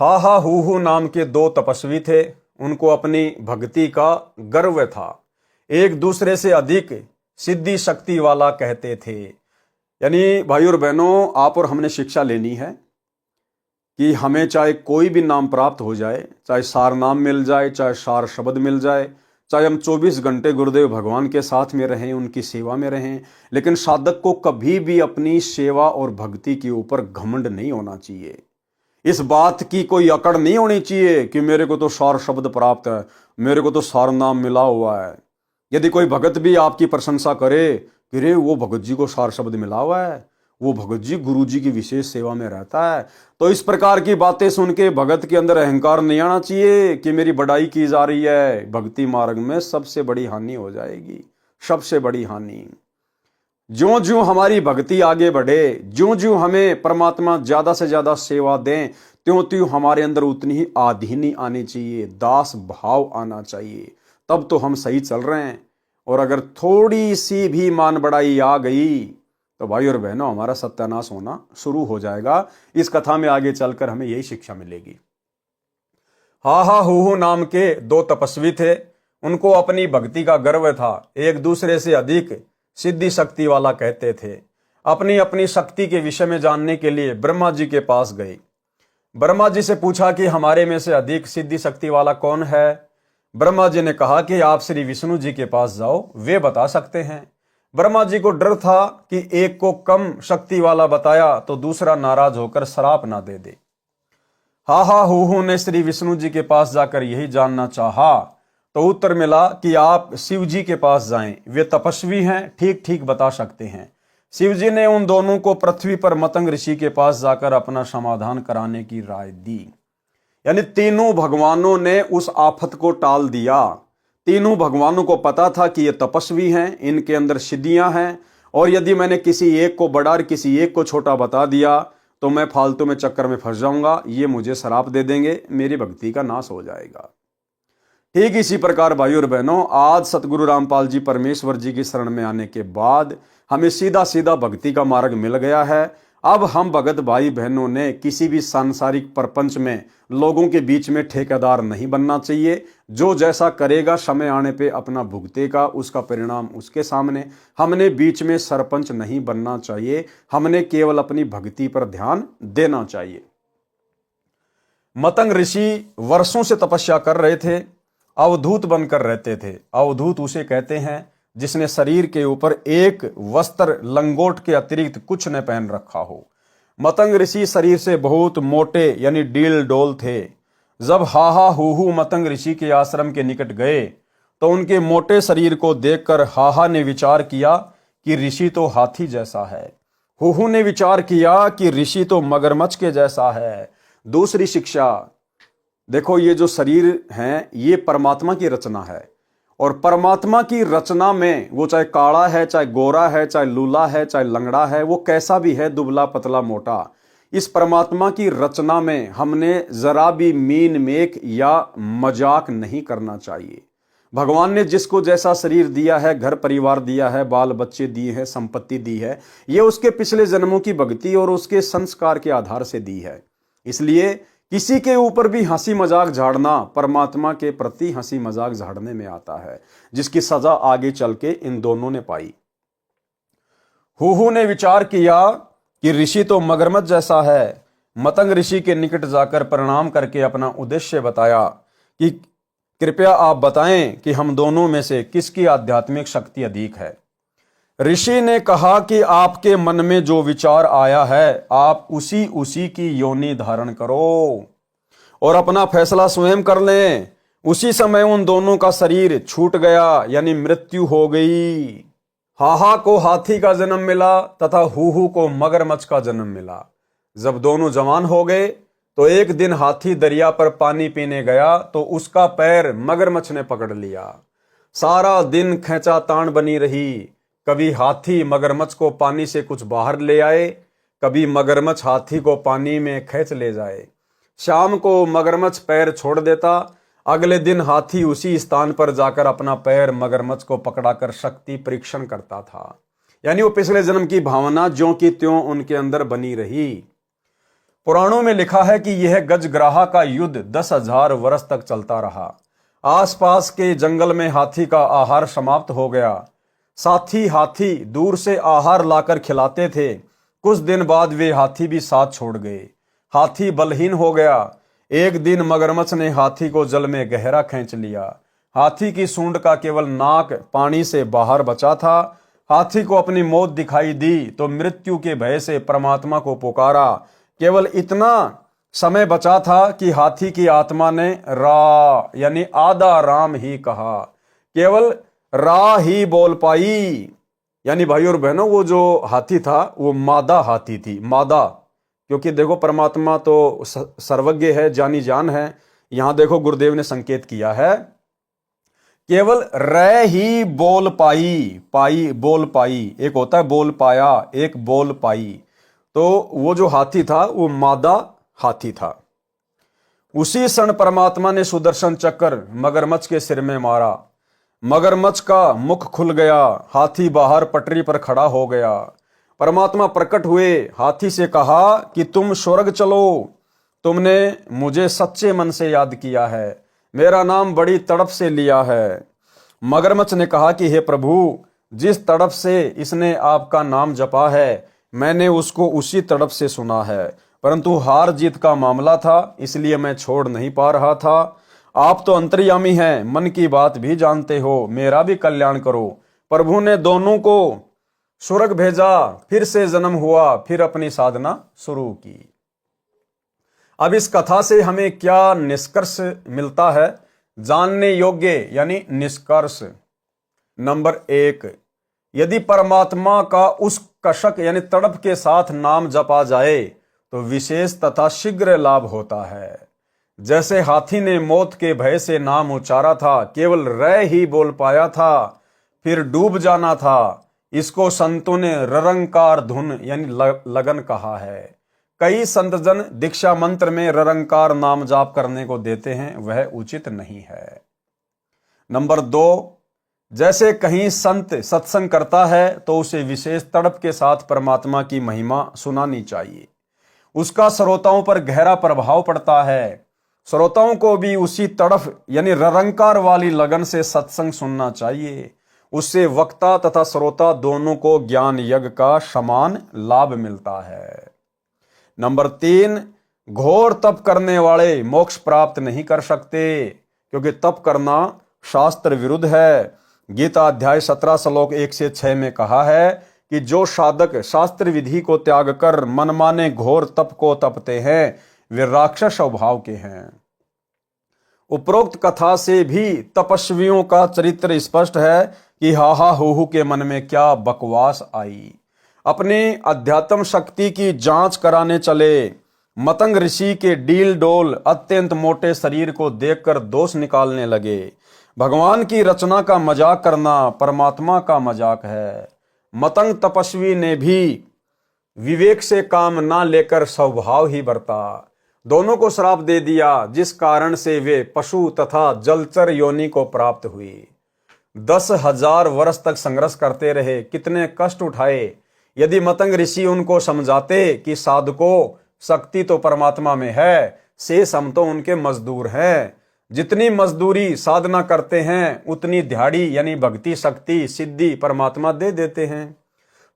हा हा हू नाम के दो तपस्वी थे। उनको अपनी भक्ति का गर्व था। एक दूसरे से अधिक सिद्धि शक्ति वाला कहते थे। यानी भाई और बहनों, आप और हमने शिक्षा लेनी है कि हमें चाहे कोई भी नाम प्राप्त हो जाए, चाहे सार नाम मिल जाए, चाहे सार शब्द मिल जाए, चाहे हम 24 घंटे गुरुदेव भगवान के साथ में रहें, उनकी सेवा में रहें, लेकिन साधक को कभी भी अपनी सेवा और भक्ति के ऊपर घमंड नहीं होना चाहिए। इस बात की कोई अकड़ नहीं होनी चाहिए कि मेरे को तो सार शब्द प्राप्त है, मेरे को तो सार नाम मिला हुआ है। यदि कोई भगत भी आपकी प्रशंसा करे कि रे वो भगत जी को सार शब्द मिला हुआ है, वो भगत जी गुरु जी की विशेष सेवा में रहता है, तो इस प्रकार की बातें सुन के भगत के अंदर अहंकार नहीं आना चाहिए कि मेरी बड़ाई की जा रही है। भक्ति मार्ग में सबसे बड़ी हानि हो जाएगी, सबसे बड़ी हानि। ज्यों ज्यों हमारी भक्ति आगे बढ़े, ज्यों ज्यों हमें परमात्मा ज्यादा से ज्यादा सेवा दें, त्यों त्यों हमारे अंदर उतनी ही आधीनी आनी चाहिए, दास भाव आना चाहिए। तब तो हम सही चल रहे हैं। और अगर थोड़ी सी भी मान बढ़ाई आ गई तो भाई और बहनों, हमारा सत्यानाश होना शुरू हो जाएगा। इस कथा में आगे चलकर हमें यही शिक्षा मिलेगी। हा हा हू नाम के दो तपस्वी थे। उनको अपनी भक्ति का गर्व था। एक दूसरे से अधिक सिद्धि शक्ति वाला कहते थे। अपनी अपनी शक्ति के विषय में जानने के लिए ब्रह्मा जी के पास गए। ब्रह्मा जी से पूछा कि हमारे में से अधिक सिद्धि शक्ति वाला कौन है। ब्रह्मा जी ने कहा कि आप श्री विष्णु जी के पास जाओ, वे बता सकते हैं। ब्रह्मा जी को डर था कि एक को कम शक्ति वाला बताया तो दूसरा नाराज होकर श्राप ना दे दे। हा हा हू ने श्री विष्णु जी के पास जाकर यही जानना चाहा तो उत्तर मिला कि आप शिव जी के पास जाएं, वे तपस्वी हैं, ठीक ठीक बता सकते हैं। शिव जी ने उन दोनों को पृथ्वी पर मतंग ऋषि के पास जाकर अपना समाधान कराने की राय दी। यानी तीनों भगवानों ने उस आफत को टाल दिया। तीनों भगवानों को पता था कि ये तपस्वी हैं, इनके अंदर सिद्धियां हैं, और यदि मैंने किसी एक को बड़ा और किसी एक को छोटा बता दिया तो मैं फालतू में चक्कर में फंस जाऊंगा, ये मुझे श्राप दे देंगे, मेरी भक्ति का नाश हो जाएगा। ठीक इसी प्रकार भाई और बहनों, आज सतगुरु रामपाल जी परमेश्वर जी की शरण में आने के बाद हमें सीधा सीधा भक्ति का मार्ग मिल गया है। अब हम भगत भाई बहनों ने किसी भी सांसारिक प्रपंच में लोगों के बीच में ठेकेदार नहीं बनना चाहिए। जो जैसा करेगा समय आने पे अपना भुगतेगा, उसका परिणाम उसके सामने। हमने बीच में सरपंच नहीं बनना चाहिए, हमने केवल अपनी भक्ति पर ध्यान देना चाहिए। मतंग ऋषि वर्षों से तपस्या कर रहे थे, अवधूत बनकर रहते थे। अवधूत उसे कहते हैं जिसने शरीर के ऊपर एक वस्त्र लंगोट के अतिरिक्त कुछ न पहन रखा हो। मतंग ऋषि शरीर से बहुत मोटे यानी डील डोल थे। जब हा हा हू मतंग ऋषि के आश्रम के निकट गए तो उनके मोटे शरीर को देखकर हाहा ने विचार किया कि ऋषि तो हाथी जैसा है। हूहू ने विचार किया कि ऋषि तो मगरमच्छ के जैसा है। दूसरी शिक्षा देखो, ये जो शरीर है ये परमात्मा की रचना है, और परमात्मा की रचना में वो चाहे काला है, चाहे गोरा है, चाहे लूला है, चाहे लंगड़ा है, वो कैसा भी है, दुबला पतला मोटा, इस परमात्मा की रचना में हमने जरा भी मीन मेख या मजाक नहीं करना चाहिए। भगवान ने जिसको जैसा शरीर दिया है, घर परिवार दिया है, बाल बच्चे दिए हैं, संपत्ति दी है, ये उसके पिछले जन्मों की भक्ति और उसके संस्कार के आधार से दी है। इसलिए किसी के ऊपर भी हंसी मजाक झाड़ना परमात्मा के प्रति हंसी मजाक झाड़ने में आता है, जिसकी सजा आगे चल के इन दोनों ने पाई। हूहू ने विचार किया कि ऋषि तो मगरमच्छ जैसा है। मतंग ऋषि के निकट जाकर प्रणाम करके अपना उद्देश्य बताया कि कृपया आप बताएं कि हम दोनों में से किसकी आध्यात्मिक शक्ति अधिक है। ऋषि ने कहा कि आपके मन में जो विचार आया है आप उसी की योनि धारण करो और अपना फैसला स्वयं कर लें। उसी समय उन दोनों का शरीर छूट गया, यानी मृत्यु हो गई। हाहा को हाथी का जन्म मिला तथा हूहू को मगरमच्छ का जन्म मिला। जब दोनों जवान हो गए तो एक दिन हाथी दरिया पर पानी पीने गया तो उसका पैर मगरमच्छ ने पकड़ लिया। सारा दिन खींचा तान बनी रही। कभी हाथी मगरमच्छ को पानी से कुछ बाहर ले आए, कभी मगरमच्छ हाथी को पानी में खींच ले जाए। शाम को मगरमच्छ पैर छोड़ देता, अगले दिन हाथी उसी स्थान पर जाकर अपना पैर मगरमच्छ को पकड़ाकर शक्ति परीक्षण करता था। यानी वो पिछले जन्म की भावना ज्यों की त्यों उनके अंदर बनी रही। पुराणों में लिखा है कि यह गजग्राहा का युद्ध 10,000 वर्ष तक चलता रहा। आसपास के जंगल में हाथी का आहार समाप्त हो गया। साथी हाथी दूर से आहार लाकर खिलाते थे। कुछ दिन बाद वे हाथी भी साथ छोड़ गए। हाथी बलहीन हो गया। एक दिन मगरमच्छ ने हाथी को जल में गहरा खींच लिया। हाथी की सूंड का केवल नाक पानी से बाहर बचा था। हाथी को अपनी मौत दिखाई दी तो मृत्यु के भय से परमात्मा को पुकारा। केवल इतना समय बचा था कि हाथी की आत्मा ने रा यानी आधा राम ही कहा। केवल रा ही बोल पाई। यानी भाई और बहनों, वो जो हाथी था वो मादा हाथी थी। मादा, क्योंकि देखो परमात्मा तो सर्वज्ञ है, जानी जान है। यहां देखो गुरुदेव ने संकेत किया है, केवल रह ही बोल पाई। पाई बोल पाई, एक होता है बोल पाया, एक बोल पाई। तो वो जो हाथी था वो मादा हाथी था। उसी क्षण परमात्मा ने सुदर्शन चक्र मगरमच्छ के सिर में मारा। मगरमच्छ का मुख खुल गया। हाथी बाहर पटरी पर खड़ा हो गया। परमात्मा प्रकट हुए। हाथी से कहा कि तुम स्वर्ग चलो। तुमने मुझे सच्चे मन से याद किया है, मेरा नाम बड़ी तड़प से लिया है। मगरमच्छ ने कहा कि हे प्रभु, जिस तड़प से इसने आपका नाम जपा है, मैंने उसको उसी तड़प से सुना है, परंतु हार जीत का मामला था, इसलिए मैं छोड़ नहीं पा रहा था। आप तो अंतर्यामी हैं, मन की बात भी जानते हो, मेरा भी कल्याण करो। प्रभु ने दोनों को स्वर्ग भेजा। फिर से जन्म हुआ, फिर अपनी साधना शुरू की। अब इस कथा से हमें क्या निष्कर्ष मिलता है? जानने योग्य यानी निष्कर्ष। नंबर 1, यदि परमात्मा का उस कशक यानी तड़प के साथ नाम जपा जाए तो विशेष तथा शीघ्र लाभ होता है। जैसे हाथी ने मौत के भय से नाम उच्चारा था, केवल रह ही बोल पाया था, फिर डूब जाना था। इसको संतों ने ररंकार धुन यानी लगन कहा है। कई संतजन दीक्षा मंत्र में ररंकार नाम जाप करने को देते हैं, वह उचित नहीं है। नंबर 2, जैसे कहीं संत सत्संग करता है तो उसे विशेष तड़प के साथ परमात्मा की महिमा सुनानी चाहिए। उसका श्रोताओं पर गहरा प्रभाव पड़ता है। श्रोताओं को भी उसी तड़फ यानी ररंकार वाली लगन से सत्संग सुनना चाहिए। उससे वक्ता तथा श्रोता दोनों को ज्ञान यज्ञ का समान लाभ मिलता है। नंबर 3, घोर तप करने वाले मोक्ष प्राप्त नहीं कर सकते, क्योंकि तप करना शास्त्र विरुद्ध है। गीता अध्याय 17 श्लोक 1 से 6 में कहा है कि जो साधक शास्त्र विधि को त्याग कर मनमाने घोर तप को तपते हैं, वे राक्षस स्वभाव के हैं। उपरोक्त कथा से भी तपस्वियों का चरित्र स्पष्ट है कि हाहा हूहू के मन में क्या बकवास आई। अपनी अध्यात्म शक्ति की जांच कराने चले। मतंग ऋषि के डील डोल अत्यंत मोटे शरीर को देखकर दोष निकालने लगे। भगवान की रचना का मजाक करना परमात्मा का मजाक है। मतंग तपस्वी ने भी विवेक से काम ना लेकर स्वभाव ही बरता। दोनों को श्राप दे दिया, जिस कारण से वे पशु तथा जलचर योनि को प्राप्त हुई। 10,000 वर्ष तक संघर्ष करते रहे, कितने कष्ट उठाए। यदि मतंग ऋषि उनको समझाते कि साधको शक्ति तो परमात्मा में है, शेष हम तो उनके मजदूर हैं। जितनी मजदूरी साधना करते हैं उतनी दिहाड़ी यानी भक्ति शक्ति सिद्धि परमात्मा दे देते हैं।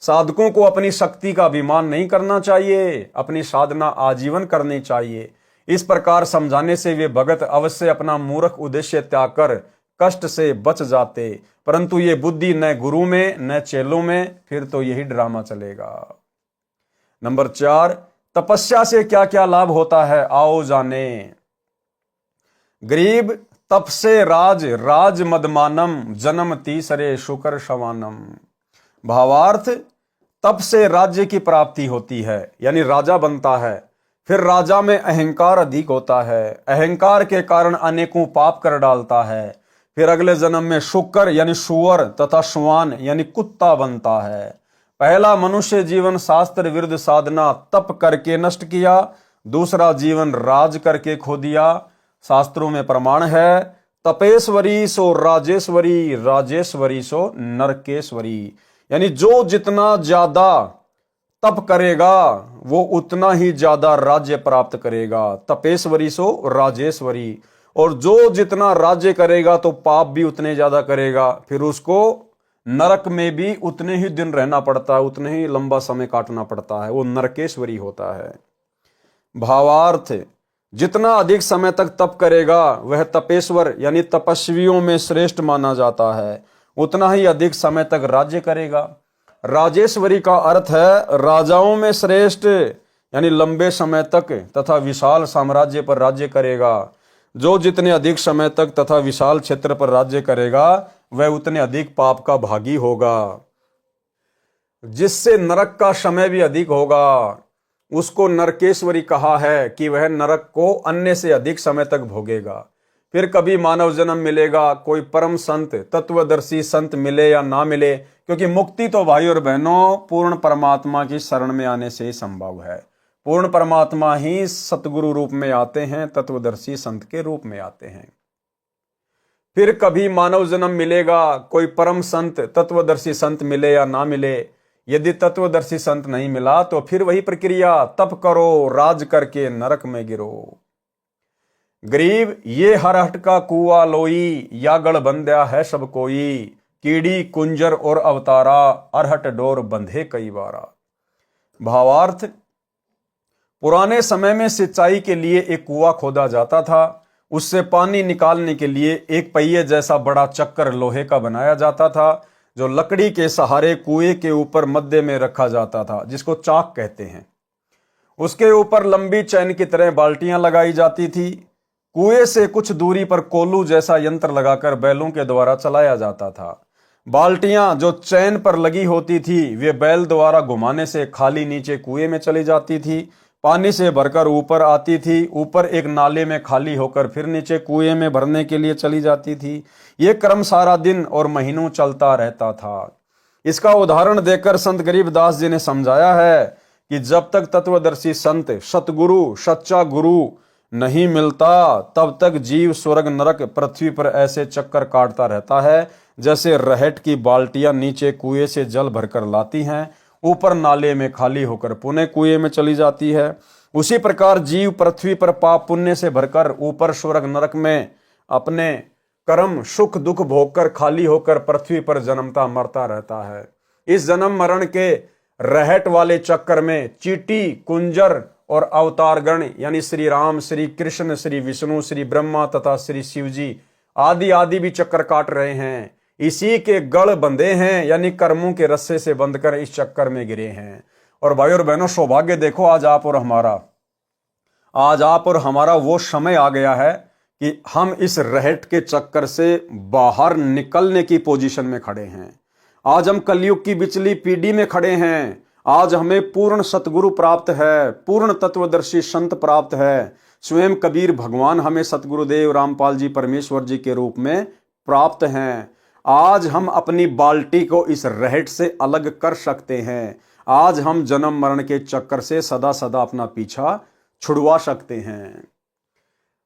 साधकों को अपनी शक्ति का अभिमान नहीं करना चाहिए, अपनी साधना आजीवन करनी चाहिए। इस प्रकार समझाने से वे भगत अवश्य अपना मूर्ख उद्देश्य त्याग कर कष्ट से बच जाते, परंतु ये बुद्धि न गुरु में न चेलों में, फिर तो यही ड्रामा चलेगा। नंबर 4, तपस्या से क्या क्या लाभ होता है, आओ जाने। गरीब तप से राज मदमानम, जन्म तीसरे शुकर शवानम। भावार्थ, तप से राज्य की प्राप्ति होती है यानी राजा बनता है। फिर राजा में अहंकार अधिक होता है, अहंकार के कारण अनेकों पाप कर डालता है। फिर अगले जन्म में शुकर यानी सुअर तथा श्वान यानी कुत्ता बनता है। पहला मनुष्य जीवन शास्त्र विरुद्ध साधना तप करके नष्ट किया, दूसरा जीवन राज करके खो दिया। शास्त्रों में प्रमाण है, तपेश्वरी सो राजेश्वरी, राजेश्वरी सो नरकेश्वरी। यानी जो जितना ज्यादा तप करेगा वो उतना ही ज्यादा राज्य प्राप्त करेगा। तपेश्वरी सो राजेश्वरी। और जो जितना राज्य करेगा तो पाप भी उतने ज्यादा करेगा, फिर उसको नरक में भी उतने ही दिन रहना पड़ता है, उतने ही लंबा समय काटना पड़ता है, वो नरकेश्वरी होता है। भावार्थ, जितना अधिक समय तक तप करेगा वह तपेश्वर यानी तपस्वियों में श्रेष्ठ माना जाता है, उतना ही अधिक समय तक राज्य करेगा। राजेश्वरी का अर्थ है राजाओं में श्रेष्ठ, यानी लंबे समय तक तथा विशाल साम्राज्य पर राज्य करेगा। जो जितने अधिक समय तक तथा विशाल क्षेत्र पर राज्य करेगा वह उतने अधिक पाप का भागी होगा। जिससे नरक का समय भी अधिक होगा उसको नरकेश्वरी कहा है कि वह नरक को अन्य से अधिक समय तक भोगेगा। फिर कभी मानव जन्म मिलेगा, कोई परम संत तत्वदर्शी संत मिले या ना मिले, क्योंकि मुक्ति तो भाई और बहनों पूर्ण परमात्मा की शरण में आने से ही संभव है। पूर्ण परमात्मा ही सतगुरु रूप में आते हैं, तत्वदर्शी संत के रूप में आते हैं। फिर कभी मानव जन्म मिलेगा, कोई परम संत तत्वदर्शी संत मिले या ना मिले। यदि तत्वदर्शी संत नहीं मिला तो फिर वही प्रक्रिया, तप करो, राज करके नरक में गिरो। गरीब ये हरहट का कुआ लोई, या गढ़ बंध्या है सब कोई। कीड़ी कुंजर और अवतारा, अरहट डोर बंधे कई बारा। भावार्थ, पुराने समय में सिंचाई के लिए एक कुआं खोदा जाता था। उससे पानी निकालने के लिए एक पहिए जैसा बड़ा चक्कर लोहे का बनाया जाता था, जो लकड़ी के सहारे कुएं के ऊपर मध्य में रखा जाता था, जिसको चाक कहते हैं। उसके ऊपर लंबी चैन की तरह बाल्टियां लगाई जाती थी। कुएं से कुछ दूरी पर कोल्लू जैसा यंत्र लगाकर बैलों के द्वारा चलाया जाता था। बाल्टियां जो चैन पर लगी होती थी वे बैल द्वारा घुमाने से खाली नीचे कुएं में चली जाती थी, पानी से भरकर ऊपर आती थी, ऊपर एक नाले में खाली होकर फिर नीचे कुएं में भरने के लिए चली जाती थी। ये क्रम सारा दिन और महीनों चलता रहता था। इसका उदाहरण देकर संत गरीबदास जी ने समझाया है कि जब तक तत्वदर्शी संत सतगुरु सच्चा गुरु नहीं मिलता तब तक जीव स्वर्ग नरक पृथ्वी पर ऐसे चक्कर काटता रहता है, जैसे रहट की बाल्टियां नीचे कुएं से जल भरकर लाती हैं, ऊपर नाले में खाली होकर पुनः कुएं में चली जाती है। उसी प्रकार जीव पृथ्वी पर पाप पुण्य से भरकर ऊपर स्वर्ग नरक में अपने कर्म सुख दुख भोगकर खाली होकर पृथ्वी पर जन्मता मरता रहता है। इस जन्म मरण के रहट वाले चक्कर में चींटी कुंजर और अवतारगण यानी श्री राम, श्री कृष्ण, श्री विष्णु, श्री ब्रह्मा तथा श्री शिव जी आदि भी चक्कर काट रहे हैं। इसी के गढ़ बंधे हैं, यानी कर्मों के रस्से से बंधकर इस चक्कर में गिरे हैं। और भाई और बहनों, सौभाग्य देखो आज आप और हमारा वो समय आ गया है कि हम इस रहट के चक्कर से बाहर निकलने की पोजीशन में खड़े हैं। आज हम कलयुग की बिचली पीढ़ी में खड़े हैं। आज हमें पूर्ण सतगुरु प्राप्त है, पूर्ण तत्वदर्शी संत प्राप्त है। स्वयं कबीर भगवान हमें सतगुरुदेव रामपाल जी परमेश्वर जी के रूप में प्राप्त हैं। आज हम अपनी बाल्टी को इस रहट से अलग कर सकते हैं। आज हम जन्म मरण के चक्कर से सदा सदा अपना पीछा छुड़वा सकते हैं।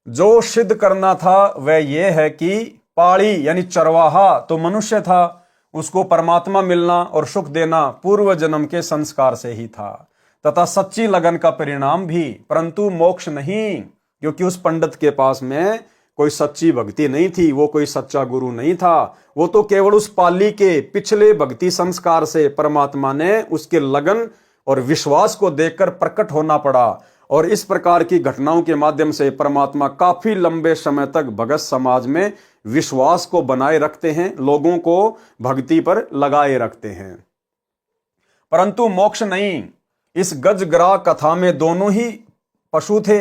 जो सिद्ध करना था वह यह है कि पाड़ी यानी चरवाहा तो मनुष्य था, उसको परमात्मा मिलना और सुख देना पूर्व जन्म के संस्कार से ही था, तथा सच्ची लगन का परिणाम भी, परंतु मोक्ष नहीं, क्योंकि उस पंडित के पास में कोई सच्ची भक्ति नहीं थी, वो कोई सच्चा गुरु नहीं था। वो तो केवल उस पाली के पिछले भक्ति संस्कार से परमात्मा ने उसके लगन और विश्वास को देखकर प्रकट होना पड़ा। और इस प्रकार की घटनाओं के माध्यम से परमात्मा काफी लंबे समय तक भगत समाज में विश्वास को बनाए रखते हैं, लोगों को भक्ति पर लगाए रखते हैं, परंतु मोक्ष नहीं। इस गजग्राह कथा में दोनों ही पशु थे,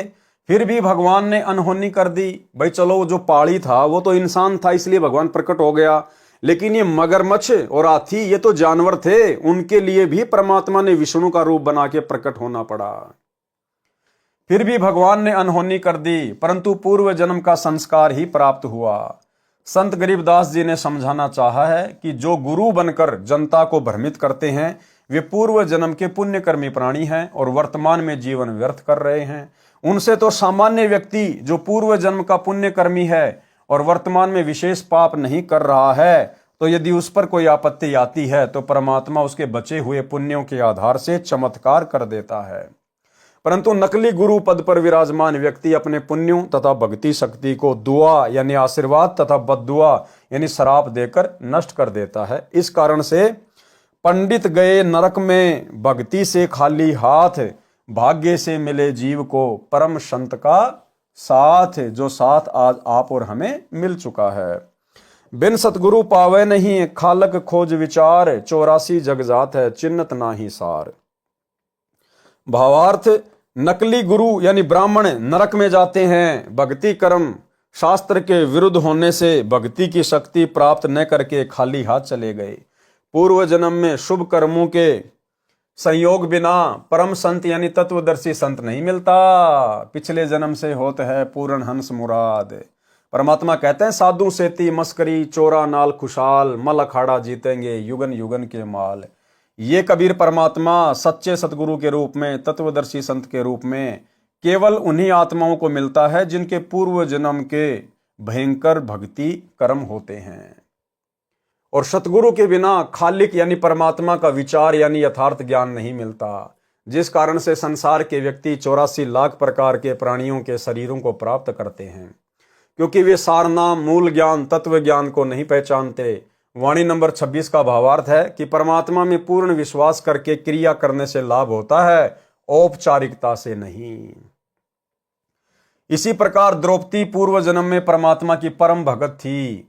फिर भी भगवान ने अनहोनी कर दी। भाई चलो, जो पाड़ी था वो तो इंसान था, इसलिए भगवान प्रकट हो गया, लेकिन ये मगरमच्छ और हाथी ये तो जानवर थे, उनके लिए भी परमात्मा ने विष्णु का रूप बना के प्रकट होना पड़ा। फिर भी भगवान ने अनहोनी कर दी, परंतु पूर्व जन्म का संस्कार ही प्राप्त हुआ। संत गरीबदास जी ने समझाना चाहा है कि जो गुरु बनकर जनता को भ्रमित करते हैं वे पूर्व जन्म के पुण्यकर्मी प्राणी हैं और वर्तमान में जीवन व्यर्थ कर रहे हैं। उनसे तो सामान्य व्यक्ति जो पूर्व जन्म का पुण्यकर्मी है और वर्तमान में विशेष पाप नहीं कर रहा है, तो यदि उस पर कोई आपत्ति आती है तो परमात्मा उसके बचे हुए पुण्यों के आधार से चमत्कार कर देता है। परंतु नकली गुरु पद पर विराजमान व्यक्ति अपने पुण्यों तथा भक्ति शक्ति को दुआ यानी आशीर्वाद तथा बद्दुआ यानी श्राप देकर नष्ट कर देता है। इस कारण से पंडित गए नरक में भक्ति से खाली हाथ, भाग्य से मिले जीव को परम संत का साथ, जो साथ आज आप और हमें मिल चुका है। बिन सतगुरु पावे नहीं खालक खोज विचार, 84 जग जात है चिन्हत नाही सार। भावार्थ, नकली गुरु यानी ब्राह्मण नरक में जाते हैं भक्ति कर्म शास्त्र के विरुद्ध होने से, भक्ति की शक्ति प्राप्त न करके खाली हाथ चले गए। पूर्व जन्म में शुभ कर्मों के संयोग बिना परम संत यानी तत्वदर्शी संत नहीं मिलता। पिछले जन्म से होते है पूर्ण हंस मुराद। परमात्मा कहते हैं साधु सेती मस्करी चोरा नाल खुशाल, मल अखाड़ा जीतेंगे युगन युगन के माल। ये कबीर परमात्मा सच्चे सतगुरु के रूप में, तत्वदर्शी संत के रूप में केवल उन्हीं आत्माओं को मिलता है जिनके पूर्व जन्म के भयंकर भक्ति कर्म होते हैं। और सतगुरु के बिना खालिक यानी परमात्मा का विचार यानी यथार्थ ज्ञान नहीं मिलता, जिस कारण से संसार के व्यक्ति 84 लाख प्रकार के प्राणियों के शरीरों को प्राप्त करते हैं, क्योंकि वे सारनाम मूल ज्ञान तत्व ज्ञान को नहीं पहचानते। वाणी नंबर 26 का भावार्थ है कि परमात्मा में पूर्ण विश्वास करके क्रिया करने से लाभ होता है, औपचारिकता से नहीं। इसी प्रकार द्रौपदी पूर्व जन्म में परमात्मा की परम भगत थी,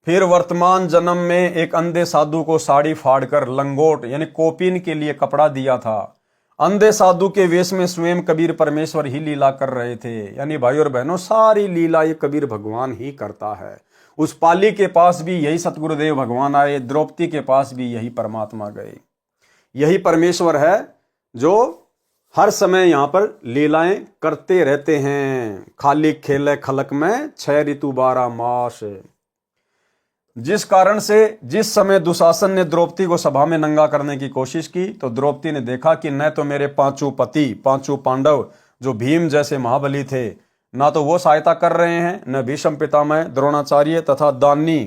फिर वर्तमान जन्म में एक अंधे साधु को साड़ी फाड़कर लंगोट यानी कोपीन के लिए कपड़ा दिया था। अंधे साधु के वेश में स्वयं कबीर परमेश्वर ही लीला कर रहे थे। यानी भाई और बहनों, सारी लीला ये कबीर भगवान ही करता है। उस पाली के पास भी यही सतगुरुदेव भगवान आए, द्रौपदी के पास भी यही परमात्मा गए। यही परमेश्वर है जो हर समय यहाँ पर लीलाएं करते रहते हैं। खाली खेले खलक में 6 ऋतु 12 मास। जिस कारण से जिस समय दुशासन ने द्रौपदी को सभा में नंगा करने की कोशिश की, तो द्रौपदी ने देखा कि न तो मेरे 5 पति 5 पांडव जो भीम जैसे महाबली थे, ना तो वो सहायता कर रहे हैं, न भीष्म पितामह द्रोणाचार्य तथा दानी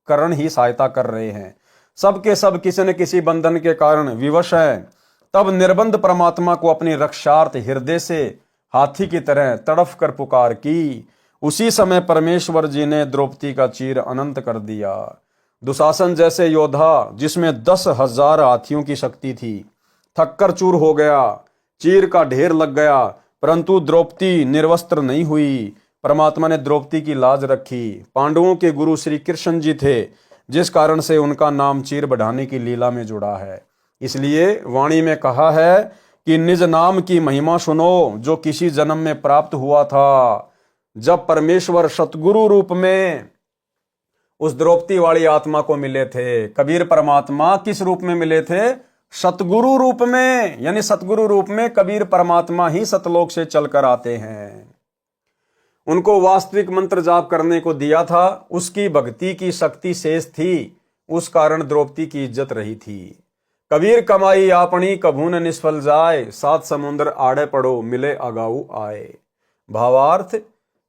कर्ण ही सहायता कर रहे हैं। सबके सब किसी न किसी बंधन के कारण विवश है। तब निर्बंध परमात्मा को अपनी रक्षार्थ हृदय से हाथी की तरह तड़फ कर पुकार की। उसी समय परमेश्वर जी ने द्रौपदी का चीर अनंत कर दिया। दुशासन जैसे योद्धा जिसमें 10,000 हाथियों की शक्ति थी, थककर चूर हो गया, चीर का ढेर लग गया, परंतु द्रौपदी निर्वस्त्र नहीं हुई। परमात्मा ने द्रौपदी की लाज रखी। पांडवों के गुरु श्री कृष्ण जी थे, जिस कारण से उनका नाम चीर बढ़ाने की लीला में जुड़ा है। इसलिए वाणी में कहा है कि निज नाम की महिमा सुनो जो किसी जन्म में प्राप्त हुआ था, जब परमेश्वर सतगुरु रूप में उस द्रौपदी वाली आत्मा को मिले थे। कबीर परमात्मा किस रूप में मिले थे? सतगुरु रूप में। यानी सतगुरु रूप में कबीर परमात्मा ही सतलोक से चलकर आते हैं। उनको वास्तविक मंत्र जाप करने को दिया था, उसकी भक्ति की शक्ति शेष थी, उस कारण द्रौपदी की इज्जत रही थी। कबीर कमाई आपनी कभू न निष्फल जाए, 7 समुद्र आड़े पड़ो मिले अगाऊ आए। भावार्थ,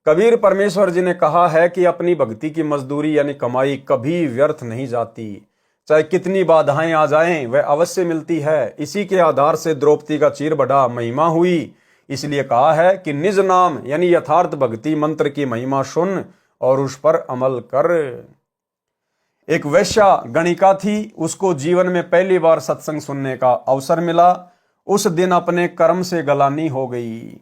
कबीर परमेश्वर जी ने कहा है कि अपनी भक्ति की मजदूरी यानी कमाई कभी व्यर्थ नहीं जाती, चाहे कितनी बाधाएं आ जाएं वह अवश्य मिलती है। इसी के आधार से द्रौपदी का चीर बढ़ा महिमा हुई। इसलिए कहा है कि निज नाम यानी यथार्थ भक्ति मंत्र की महिमा सुन और उस पर अमल कर। एक वैश्या गणिका थी, उसको जीवन में पहली बार सत्संग सुनने का अवसर मिला। उस दिन अपने कर्म से गलानी हो गई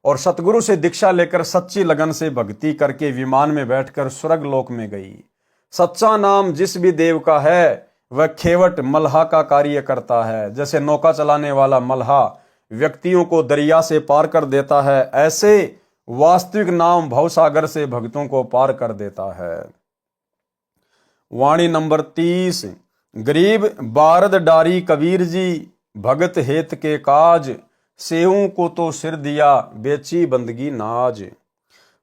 और सतगुरु से दीक्षा लेकर सच्ची लगन से भक्ति करके विमान में बैठकर स्वर्ग लोक में गई। सच्चा नाम जिस भी देव का है वह खेवट मल्हा का कार्य करता है। जैसे नौका चलाने वाला मल्हा व्यक्तियों को दरिया से पार कर देता है, ऐसे वास्तविक नाम भवसागर से भक्तों को पार कर देता है। वाणी नंबर 30। गरीब बारद डारी कबीर जी, भगत हेत के काज, सेवों को तो सिर दिया बेची बंदगी नाज।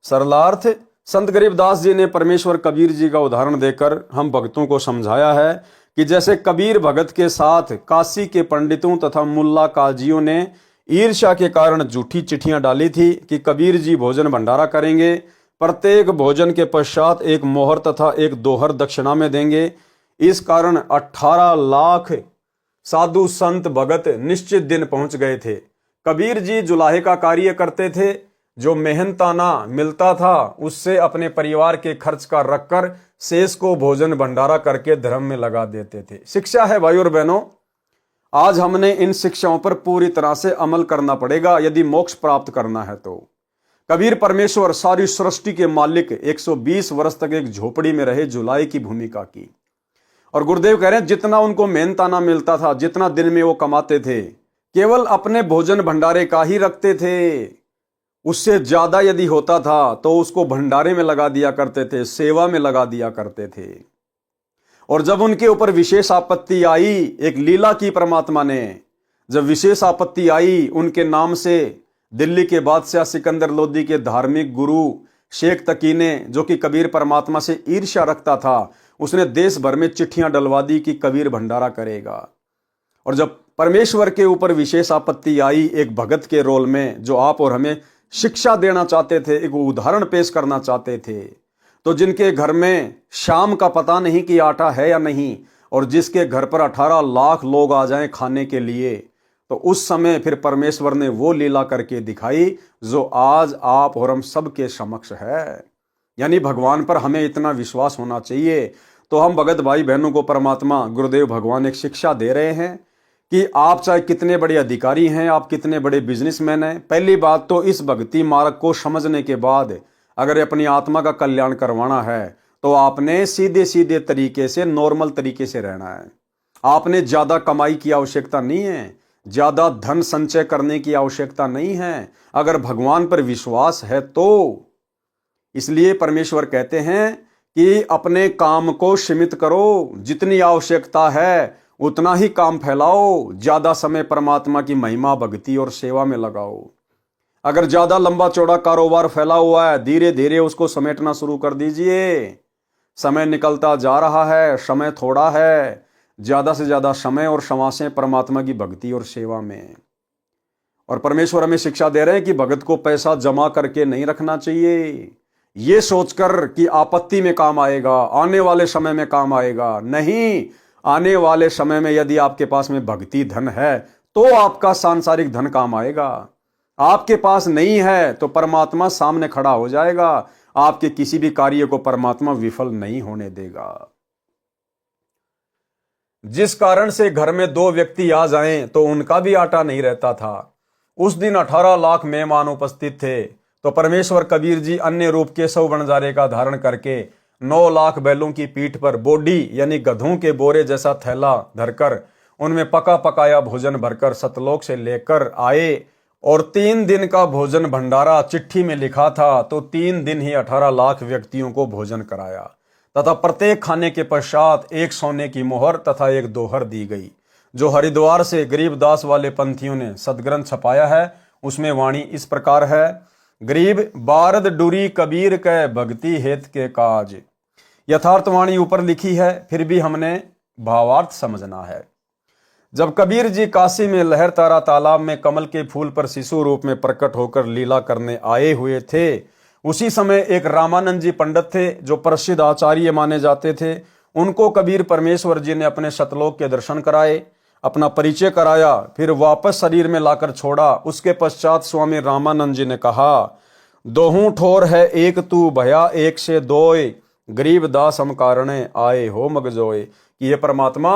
सरलार्थ, संत गरीबदास जी ने परमेश्वर कबीर जी का उदाहरण देकर हम भक्तों को समझाया है कि जैसे कबीर भगत के साथ काशी के पंडितों तथा मुल्ला काजियों ने ईर्ष्या के कारण झूठी चिट्ठियां डाली थी कि कबीर जी भोजन भंडारा करेंगे, प्रत्येक भोजन के पश्चात एक मोहर तथा एक दोहर दक्षिणा में देंगे। इस कारण 18 लाख साधु संत भगत निश्चित दिन पहुंच गए थे। कबीर जी जुलाहे का कार्य करते थे, जो मेहनताना मिलता था उससे अपने परिवार के खर्च का रखकर शेष को भोजन भंडारा करके धर्म में लगा देते थे। शिक्षा है भाई और बहनों, आज हमने इन शिक्षाओं पर पूरी तरह से अमल करना पड़ेगा यदि मोक्ष प्राप्त करना है तो। कबीर परमेश्वर सारी सृष्टि के मालिक 120 वर्ष तक एक झोपड़ी में रहे, जुलाई की भूमिका की। और गुरुदेव कह रहे हैं जितना उनको मेहनताना मिलता था, जितना दिन में वो कमाते थे, केवल अपने भोजन भंडारे का ही रखते थे। उससे ज्यादा यदि होता था तो उसको भंडारे में लगा दिया करते थे, सेवा में लगा दिया करते थे। और जब उनके ऊपर विशेष आपत्ति आई, एक लीला की परमात्मा ने, जब विशेष आपत्ति आई उनके नाम से, दिल्ली के बादशाह सिकंदर लोदी के धार्मिक गुरु शेख तकी ने, जो कि कबीर परमात्मा से ईर्ष्या रखता था, उसने देश भर में चिट्ठियां डलवा दी कि कबीर भंडारा करेगा। और जब परमेश्वर के ऊपर विशेष आपत्ति आई एक भगत के रोल में, जो आप और हमें शिक्षा देना चाहते थे, एक उदाहरण पेश करना चाहते थे, तो जिनके घर में शाम का पता नहीं कि आटा है या नहीं, और जिसके घर पर 18 लाख लोग आ जाएं खाने के लिए, तो उस समय फिर परमेश्वर ने वो लीला करके दिखाई जो आज आप और हम सबके समक्ष है। यानी भगवान पर हमें इतना विश्वास होना चाहिए। तो हम भगत भाई बहनों को परमात्मा गुरुदेव भगवान एक शिक्षा दे रहे हैं कि आप चाहे कितने बड़े अधिकारी हैं, आप कितने बड़े बिजनेसमैन हैं, पहली बात तो इस भक्ति मार्ग को समझने के बाद अगर अपनी आत्मा का कल्याण करवाना है तो आपने सीधे सीधे तरीके से, नॉर्मल तरीके से रहना है। आपने ज्यादा कमाई की आवश्यकता नहीं है, ज्यादा धन संचय करने की आवश्यकता नहीं है, अगर भगवान पर विश्वास है तो। इसलिए परमेश्वर कहते हैं कि अपने काम को सीमित करो, जितनी आवश्यकता है उतना ही काम फैलाओ, ज्यादा समय परमात्मा की महिमा, भक्ति और सेवा में लगाओ। अगर ज्यादा लंबा चौड़ा कारोबार फैला हुआ है, धीरे धीरे उसको समेटना शुरू कर दीजिए। समय निकलता जा रहा है, समय थोड़ा है, ज्यादा से ज्यादा समय और समासें परमात्मा की भक्ति और सेवा में। और परमेश्वर हमें शिक्षा दे रहे हैं कि भगत को पैसा जमा करके नहीं रखना चाहिए, ये सोचकर कि आपत्ति में काम आएगा, आने वाले समय में काम आएगा। नहीं, आने वाले समय में यदि आपके पास में भक्ति धन है तो आपका सांसारिक धन काम आएगा। आपके पास नहीं है तो परमात्मा सामने खड़ा हो जाएगा, आपके किसी भी कार्य को परमात्मा विफल नहीं होने देगा। जिस कारण से घर में 2 व्यक्ति आ जाएं तो उनका भी आटा नहीं रहता था। उस दिन 18 लाख मेहमान उपस्थित थे, तो परमेश्वर कबीर जी अन्य रूप के 100 बंजारे का धारण करके 9 लाख बैलों की पीठ पर बोडी यानी गधों के बोरे जैसा थैला धरकर उनमें पका पकाया भोजन भरकर सतलोक से लेकर आए। और 3 दिन का भोजन भंडारा चिट्ठी में लिखा था, तो 3 दिन ही 18 लाख व्यक्तियों को भोजन कराया, तथा प्रत्येक खाने के पश्चात एक सोने की मोहर तथा एक दोहर दी गई, जो हरिद्वार से गरीबदास वाले पंथियों ने सदग्रंथ छपाया है। उसमें वाणी इस प्रकार है, गरीब बारद डुरी कबीर के भक्ति हेत के काज। यथार्थ वाणी ऊपर लिखी है, फिर भी हमने भावार्थ समझना है। जब कबीर जी काशी में लहर तारा तालाब में कमल के फूल पर शिशु रूप में प्रकट होकर लीला करने आए हुए थे, उसी समय एक रामानंद जी पंडित थे जो प्रसिद्ध आचार्य माने जाते थे। उनको कबीर परमेश्वर जी ने अपने सतलोक के दर्शन कराए, अपना परिचय कराया, फिर वापस शरीर में लाकर छोड़ा। उसके पश्चात स्वामी रामानंद जी ने कहा, दोहूं ठोर है एक तू भया एक से दोय, गरीब दास हम कारणे आए हो मगजोय। कि ये परमात्मा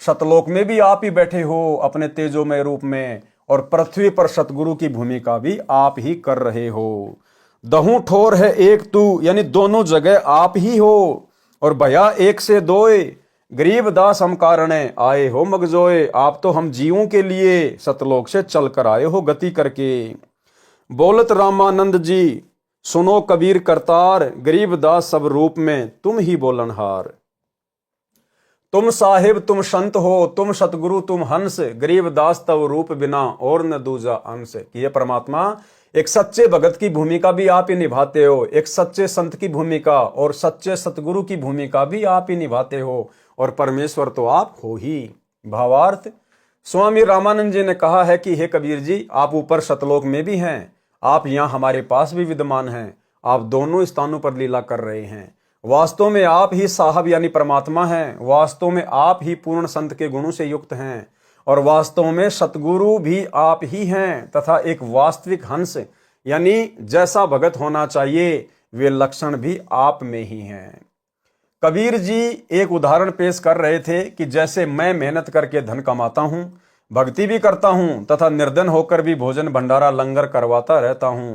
सतलोक में भी आप ही बैठे हो अपने तेजोमय रूप में, और पृथ्वी पर सतगुरु की भूमिका भी आप ही कर रहे हो। दहूं ठोर है एक तू यानी दोनों जगह आप ही हो, और भया एक से दोय, गरीब दास हम कारणे आए हो मगजोए। आप तो हम जीवों के लिए सतलोक से चल कर आए हो गति करके। बोलत रामानंद जी सुनो कबीर करतार, गरीब दास सब रूप में तुम ही बोलनहार। तुम साहिब तुम संत हो, तुम सतगुरु तुम हंस, गरीब दास तव रूप बिना और न दूजा अंश। कि ये परमात्मा एक सच्चे भगत की भूमिका भी आप ही निभाते हो, एक सच्चे संत की भूमिका और सच्चे सतगुरु की भूमिका भी आप ही निभाते हो, और परमेश्वर तो आप हो ही। भावार्थ, स्वामी रामानंद जी ने कहा है कि हे कबीर जी, आप ऊपर सतलोक में भी हैं, आप यहाँ हमारे पास भी विद्यमान हैं, आप दोनों स्थानों पर लीला कर रहे हैं। वास्तव में आप ही साहब यानी परमात्मा हैं, वास्तव में आप ही पूर्ण संत के गुणों से युक्त हैं, और वास्तव में सतगुरु भी आप ही हैं, तथा एक वास्तविक हंस यानी जैसा भगत होना चाहिए वे लक्षण भी आप में ही हैं। कबीर जी एक उदाहरण पेश कर रहे थे कि जैसे मैं मेहनत करके धन कमाता हूं, भक्ति भी करता हूं तथा निर्धन होकर भी भोजन भंडारा लंगर करवाता रहता हूं,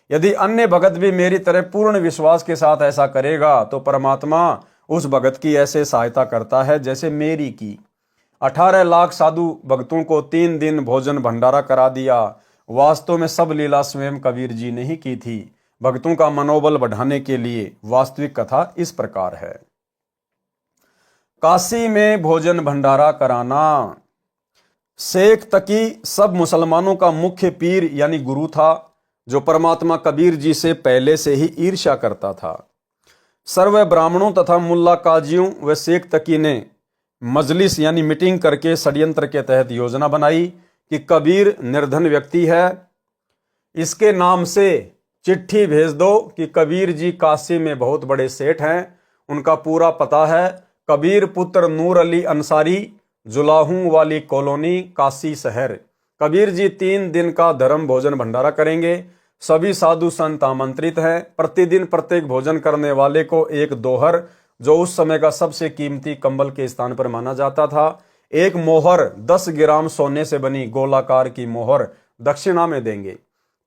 यदि अन्य भगत भी मेरी तरह पूर्ण विश्वास के साथ ऐसा करेगा तो परमात्मा उस भगत की ऐसे सहायता करता है जैसे मेरी की। 18 लाख साधु भक्तों को 3 दिन भोजन भंडारा करा दिया। वास्तव में सब लीला स्वयं कबीर जी ने ही की थी, भक्तों का मनोबल बढ़ाने के लिए। वास्तविक कथा इस प्रकार है। काशी में भोजन भंडारा कराना। शेख तकी सब मुसलमानों का मुख्य पीर यानी गुरु था, जो परमात्मा कबीर जी से पहले से ही ईर्ष्या करता था। सर्व ब्राह्मणों तथा मुल्ला काजियों व शेख तकी ने मजलिस यानी मीटिंग करके षड्यंत्र के तहत योजना बनाई कि कबीर निर्धन व्यक्ति है, इसके नाम से चिट्ठी भेज दो कि कबीर जी काशी में बहुत बड़े सेठ हैं, उनका पूरा पता है कबीर पुत्र नूर अली अंसारी, जुलाहू वाली कॉलोनी, काशी शहर। कबीर जी 3 दिन का धर्म भोजन भंडारा करेंगे। सभी साधु संत आमंत्रित हैं। प्रतिदिन प्रत्येक भोजन करने वाले को एक दोहर, जो उस समय का सबसे कीमती कंबल के स्थान पर माना जाता था, एक मोहर 10 ग्राम सोने से बनी गोलाकार की मोहर दक्षिणा में देंगे।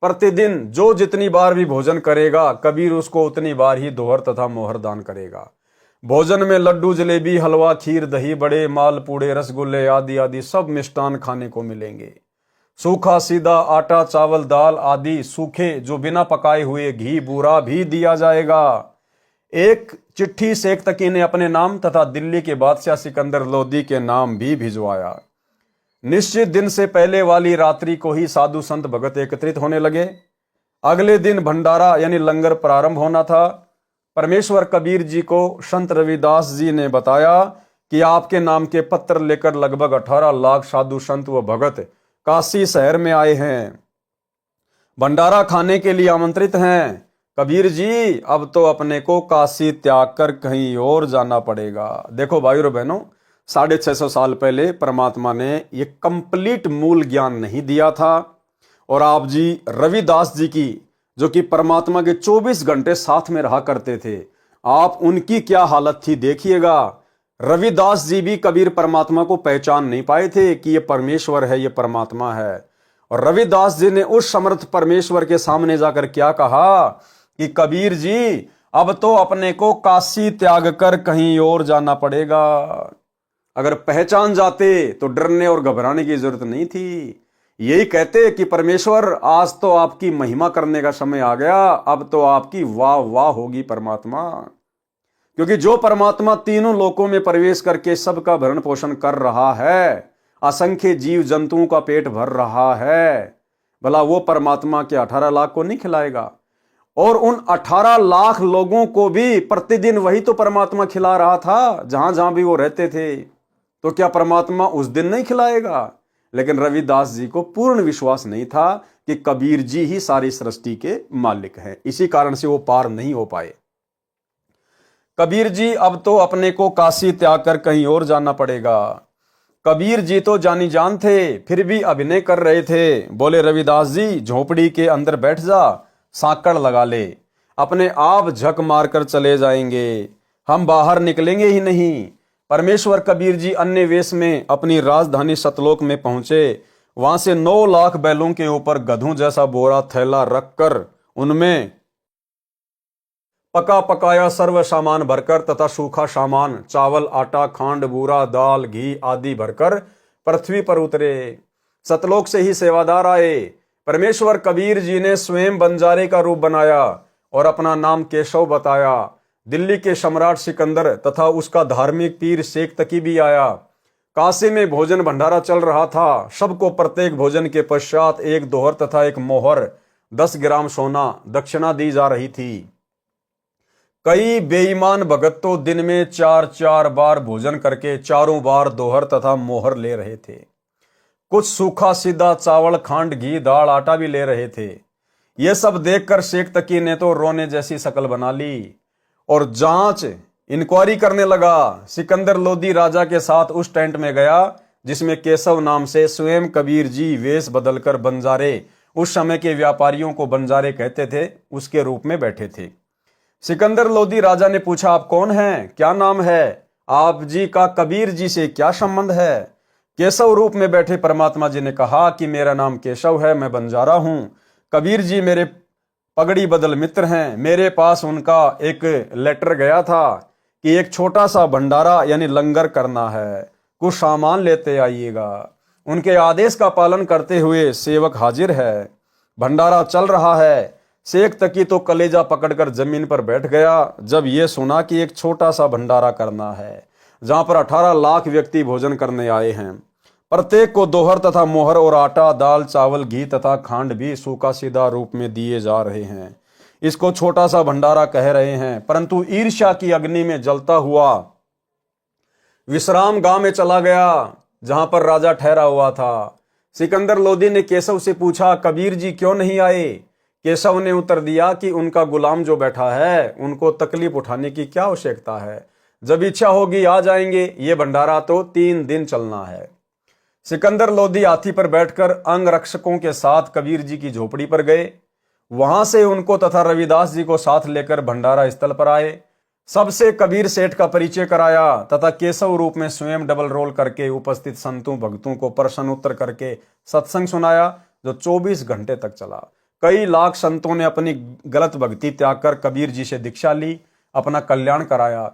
प्रतिदिन जो जितनी बार भी भोजन करेगा, कबीर उसको उतनी बार ही दोहर तथा मोहर दान करेगा। भोजन में लड्डू, जलेबी, हलवा, खीर, दही बड़े, मालपूड़े, रसगुल्ले आदि आदि सब मिष्टान खाने को मिलेंगे। सूखा सीधा आटा, चावल, दाल आदि सूखे जो बिना पकाए हुए घी, बूरा भी दिया जाएगा। एक चिट्ठी शेख तकी ने अपने नाम तथा दिल्ली के बादशाह सिकंदर लोदी के नाम भी भिजवाया। निश्चित दिन से पहले वाली रात्रि को ही साधु संत भगत एकत्रित होने लगे। अगले दिन भंडारा यानी लंगर प्रारंभ होना था। परमेश्वर कबीर जी को संत रविदास जी ने बताया कि आपके नाम के पत्र लेकर लगभग 18 लाख साधु संत व भगत काशी शहर में आए हैं, भंडारा खाने के लिए आमंत्रित हैं। कबीर जी, अब तो अपने को काशी त्याग कर कहीं और जाना पड़ेगा। देखो भाइयों और बहनों, 650 साल पहले परमात्मा ने ये कंप्लीट मूल ज्ञान नहीं दिया था, और आप जी रविदास जी की, जो कि परमात्मा के 24 घंटे साथ में रहा करते थे, आप उनकी क्या हालत थी देखिएगा। रविदास जी भी कबीर परमात्मा को पहचान नहीं पाए थे कि ये परमेश्वर है, ये परमात्मा है। और रविदास जी ने उस समर्थ परमेश्वर के सामने जाकर क्या कहा कि कबीर जी, अब तो अपने को काशी त्याग कर कहीं और जाना पड़ेगा। अगर पहचान जाते तो डरने और घबराने की जरूरत नहीं थी। यही कहते कि परमेश्वर, आज तो आपकी महिमा करने का समय आ गया, अब तो आपकी वाह वाह होगी परमात्मा। क्योंकि जो परमात्मा तीनों लोकों में प्रवेश करके सबका भरण पोषण कर रहा है, असंख्य जीव जंतुओं का पेट भर रहा है, भला वो परमात्मा के 18 लाख को नहीं खिलाएगा? और उन 18 लाख लोगों को भी प्रतिदिन वही तो परमात्मा खिला रहा था, जहां जहां भी वो रहते थे। तो क्या परमात्मा उस दिन नहीं खिलाएगा? लेकिन रविदास जी को पूर्ण विश्वास नहीं था कि कबीर जी ही सारी सृष्टि के मालिक हैं। इसी कारण से वो पार नहीं हो पाए। कबीर जी, अब तो अपने को काशी त्याग कर कहीं और जाना पड़ेगा। कबीर जी तो जानी जान थे, फिर भी अभिनय कर रहे थे। बोले, रविदास जी, झोपड़ी के अंदर बैठ जा, सांकड़ लगा ले, अपने आप झक मारकर चले जाएंगे, हम बाहर निकलेंगे ही नहीं। परमेश्वर कबीर जी अन्य वेश में अपनी राजधानी सतलोक में पहुंचे। वहां से 9 लाख बैलों के ऊपर गधों जैसा बोरा थैला रखकर उनमें पका पकाया सर्व सामान भरकर तथा सूखा सामान, चावल, आटा, खांड, बूरा, दाल, घी आदि भरकर पृथ्वी पर उतरे। सतलोक से ही सेवादार आए। परमेश्वर कबीर जी ने स्वयं बंजारे का रूप बनाया और अपना नाम केशव बताया। दिल्ली के सम्राट सिकंदर तथा उसका धार्मिक पीर शेख तकी भी आया। काशी में भोजन भंडारा चल रहा था। सबको प्रत्येक भोजन के पश्चात एक दोहर तथा एक मोहर 10 ग्राम सोना दक्षिणा दी जा रही थी। कई बेईमान भगत तो दिन में 4-4 बार भोजन करके चारों बार दोहर तथा मोहर ले रहे थे। कुछ सूखा सीधा चावल, खांड, घी, दाल, आटा भी ले रहे थे। यह सब देखकर शेख तकी ने तो रोने जैसी शक्ल बना ली और जांच इंक्वायरी करने लगा। सिकंदर लोदी राजा के साथ उस टेंट में गया जिसमें केशव नाम से स्वयं कबीर जी वेश बदलकर बंजारे, उस समय के व्यापारियों को बंजारे कहते थे, उसके रूप में बैठे थे। सिकंदर लोदी राजा ने पूछा, आप कौन हैं, क्या नाम है? आप जी का कबीर जी से क्या संबंध है? केशव रूप में बैठे परमात्मा जी ने कहा कि मेरा नाम केशव है, मैं बंजारा हूं। कबीर जी मेरे पगड़ी बदल मित्र हैं। मेरे पास उनका एक लेटर गया था कि एक छोटा सा भंडारा यानी लंगर करना है, कुछ सामान लेते आइएगा। उनके आदेश का पालन करते हुए सेवक हाजिर है। भंडारा चल रहा है। शेख तकी तो कलेजा पकड़कर जमीन पर बैठ गया जब ये सुना कि एक छोटा सा भंडारा करना है जहां पर 18 लाख व्यक्ति भोजन करने आए हैं। प्रत्येक को दोहर तथा मोहर और आटा, दाल, चावल, घी तथा खांड भी सूखा सीधा रूप में दिए जा रहे हैं। इसको छोटा सा भंडारा कह रहे हैं, परंतु ईर्ष्या की अग्नि में जलता हुआ विश्राम गांव में चला गया जहां पर राजा ठहरा हुआ था। सिकंदर लोदी ने केशव से पूछा, कबीर जी क्यों नहीं आए? केशव ने उत्तर दिया कि उनका गुलाम जो बैठा है उनको तकलीफ उठाने की क्या आवश्यकता है, जब इच्छा होगी आ जाएंगे। ये भंडारा तो 3 दिन चलना है। सिकंदर लोदी हाथी पर बैठकर अंगरक्षकों के साथ कबीर जी की झोपड़ी पर गए। वहां से उनको तथा रविदास जी को साथ लेकर भंडारा स्थल पर आए। सबसे कबीर सेठ का परिचय कराया तथा केशव रूप में स्वयं डबल रोल करके उपस्थित संतों भक्तों को प्रश्न उत्तर करके सत्संग सुनाया जो 24 घंटे तक चला। कई लाख संतों ने अपनी गलत भक्ति त्याग कर कबीर जी से दीक्षा ली, अपना कल्याण कराया।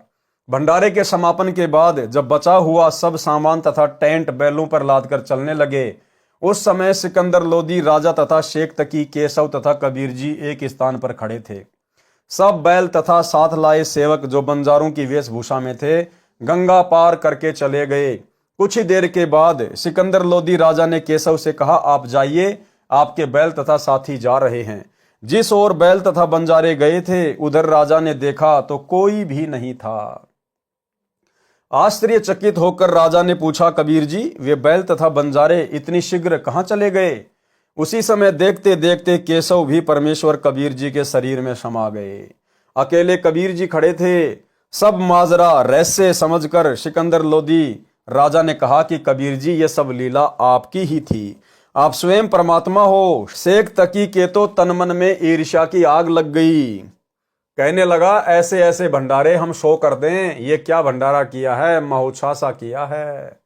भंडारे के समापन के बाद जब बचा हुआ सब सामान तथा टेंट बैलों पर लादकर चलने लगे, उस समय सिकंदर लोदी राजा तथा शेख तकी, केशव तथा कबीर जी एक स्थान पर खड़े थे। सब बैल तथा साथ लाए सेवक जो बंजारों की वेशभूषा में थे गंगा पार करके चले गए। कुछ ही देर के बाद सिकंदर लोदी राजा ने केशव से कहा, आप जाइए, आपके बैल तथा साथी जा रहे हैं। जिस ओर बैल तथा बंजारे गए थे उधर राजा ने देखा तो कोई भी नहीं था। आश्चर्यचकित होकर राजा ने पूछा, कबीर जी वे बैल तथा बंजारे इतनी शीघ्र कहां चले गए? उसी समय देखते देखते केशव भी परमेश्वर कबीर जी के शरीर में समा गए। अकेले कबीर जी खड़े थे। सब माजरा रहस्य समझकर सिकंदर लोदी राजा ने कहा कि कबीर जी ये सब लीला आपकी ही थी, आप स्वयं परमात्मा हो। शेख तकी के तो तन मन में ईर्ष्या की आग लग गई। कहने लगा, ऐसे ऐसे भंडारे हम शो कर दें, ये क्या भंडारा किया है, महोत्सा सा किया है।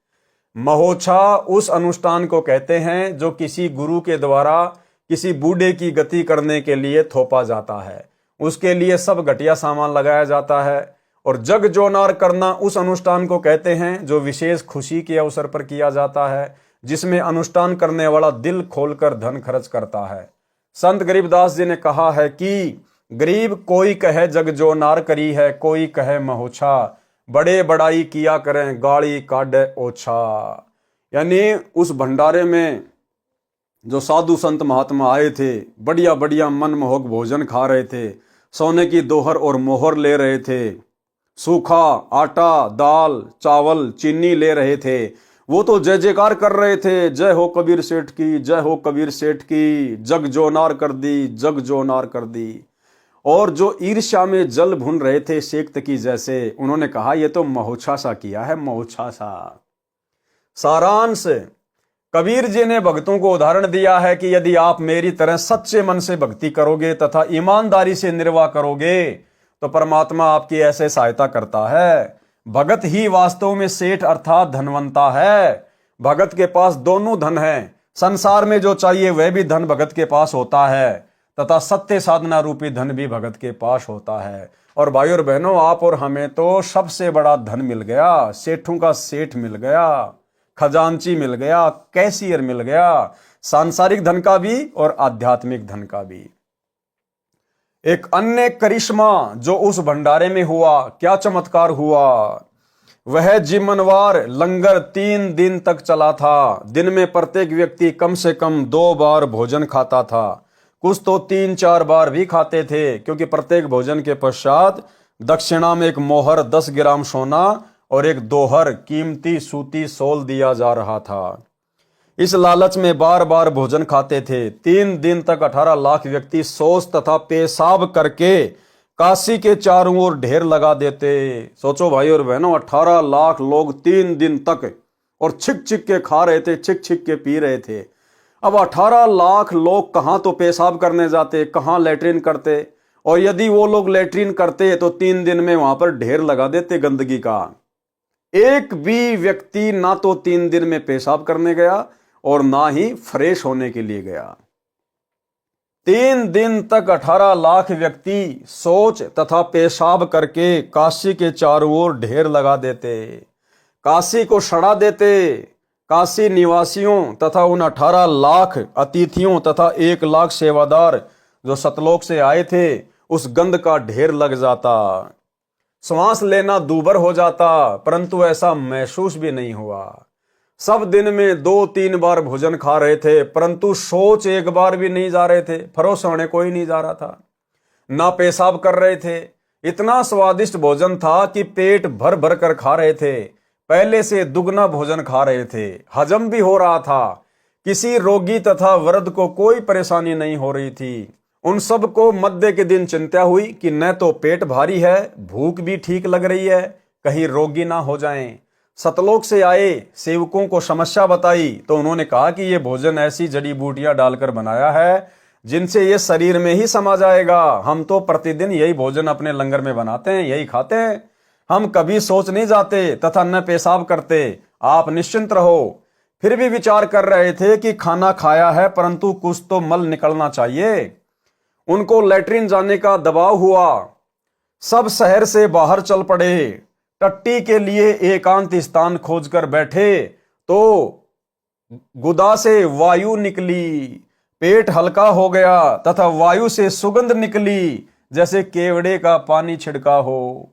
महोत्सा उस अनुष्ठान को कहते हैं जो किसी गुरु के द्वारा किसी बूढ़े की गति करने के लिए थोपा जाता है। उसके लिए सब घटिया सामान लगाया जाता है। और जग जोनार करना उस अनुष्ठान को कहते हैं जो विशेष खुशी के अवसर पर किया जाता है, जिसमें अनुष्ठान करने वाला दिल खोलकर धन खर्च करता है। संत गरीबदास जी ने कहा है कि गरीब कोई कहे जग जो नार करी है, कोई कहे महोछा, बड़े बड़ाई किया करें गाड़ी काढ़े ओछा। यानी उस भंडारे में जो साधु संत महात्मा आए थे, बढ़िया बढ़िया मनमोहक भोजन खा रहे थे, सोने की दोहर और मोहर ले रहे थे, सूखा आटा, दाल, चावल, चीनी ले रहे थे, वो तो जय जयकार कर रहे थे, जय हो कबीर सेठ की, जय हो कबीर सेठ की, जग जोनार कर दी, जग जोनार कर दी। और जो ईर्ष्या में जल भुन रहे थे शेख तकी जैसे, उन्होंने कहा ये तो महोत्सा सा किया है, महोत्सा सा। सारांश, कबीर जी ने भक्तों को उदाहरण दिया है कि यदि आप मेरी तरह सच्चे मन से भक्ति करोगे तथा ईमानदारी से निर्वाह करोगे तो परमात्मा आपकी ऐसे सहायता करता है। भगत ही वास्तव में सेठ अर्थात धनवंता है। भगत के पास दोनों धन है। संसार में जो चाहिए वह भी धन भगत के पास होता है तथा सत्य साधना रूपी धन भी भगत के पास होता है। और भाई और बहनों, आप और हमें तो सबसे बड़ा धन मिल गया। सेठों का सेठ मिल गया, खजांची मिल गया, कैशियर मिल गया, सांसारिक धन का भी और आध्यात्मिक धन का भी। एक अन्य करिश्मा जो उस भंडारे में हुआ, क्या चमत्कार हुआ। वह जिम्मनवार लंगर 3 दिन तक चला था। दिन में प्रत्येक व्यक्ति कम से कम 2 बार भोजन खाता था, कुछ तो 3-4 बार भी खाते थे, क्योंकि प्रत्येक भोजन के पश्चात दक्षिणा में एक मोहर 10 ग्राम सोना और एक दोहर कीमती सूती सोल दिया जा रहा था। इस लालच में बार बार भोजन खाते थे। 3 दिन तक 18 लाख व्यक्ति शौच तथा पेशाब करके काशी के चारों ओर ढेर लगा देते। सोचो भाई और बहनों, 18 लाख लोग 3 दिन तक और छिक छिक के खा रहे थे, छिक छिक के पी रहे थे। अब 18 लाख लोग कहाँ तो पेशाब करने जाते, कहाँ लेटरिन करते, और यदि वो लोग लेटरिन करते तो 3 दिन में वहां पर ढेर लगा देते गंदगी का। एक भी व्यक्ति ना तो 3 दिन में पेशाब करने गया और ना ही फ्रेश होने के लिए गया। 3 दिन तक 18 लाख व्यक्ति शौच तथा पेशाब करके काशी के चारों ओर ढेर लगा देते, काशी को सड़ा देते। काशी निवासियों तथा उन 18 लाख अतिथियों तथा 1 लाख सेवादार जो सतलोक से आए थे, उस गंध का ढेर लग जाता। श्वास लेना दूभर हो जाता, परंतु ऐसा महसूस भी नहीं हुआ। सब दिन में 2-3 बार भोजन खा रहे थे, परंतु शौच एक बार भी नहीं जा रहे थे। फरोश होने कोई नहीं जा रहा था, ना पेशाब कर रहे थे। इतना स्वादिष्ट भोजन था कि पेट भर भर कर खा रहे थे। पहले से दुगना भोजन खा रहे थे, हजम भी हो रहा था। किसी रोगी तथा वृद्ध को कोई परेशानी नहीं हो रही थी। उन सब को मध्य के दिन चिंता हुई कि न तो पेट भारी है, भूख भी ठीक लग रही है, कहीं रोगी ना हो जाएं। सतलोक से आए सेवकों को समस्या बताई तो उन्होंने कहा कि ये भोजन ऐसी जड़ी बूटियां डालकर बनाया है जिनसे ये शरीर में ही समा जाएगा। हम तो प्रतिदिन यही भोजन अपने लंगर में बनाते हैं, यही खाते हैं। हम कभी सोच नहीं जाते तथा न पेशाब करते। आप निश्चिंत रहो। फिर भी विचार कर रहे थे कि खाना खाया है, परंतु कुछ तो मल निकलना चाहिए। उनको लैट्रिन जाने का दबाव हुआ। सब शहर से बाहर चल पड़े। टट्टी के लिए एकांत स्थान खोजकर बैठे तो गुदा से वायु निकली। पेट हल्का हो गया तथा वायु से सुगंध निकली जैसे केवड़े का पानी छिड़का हो।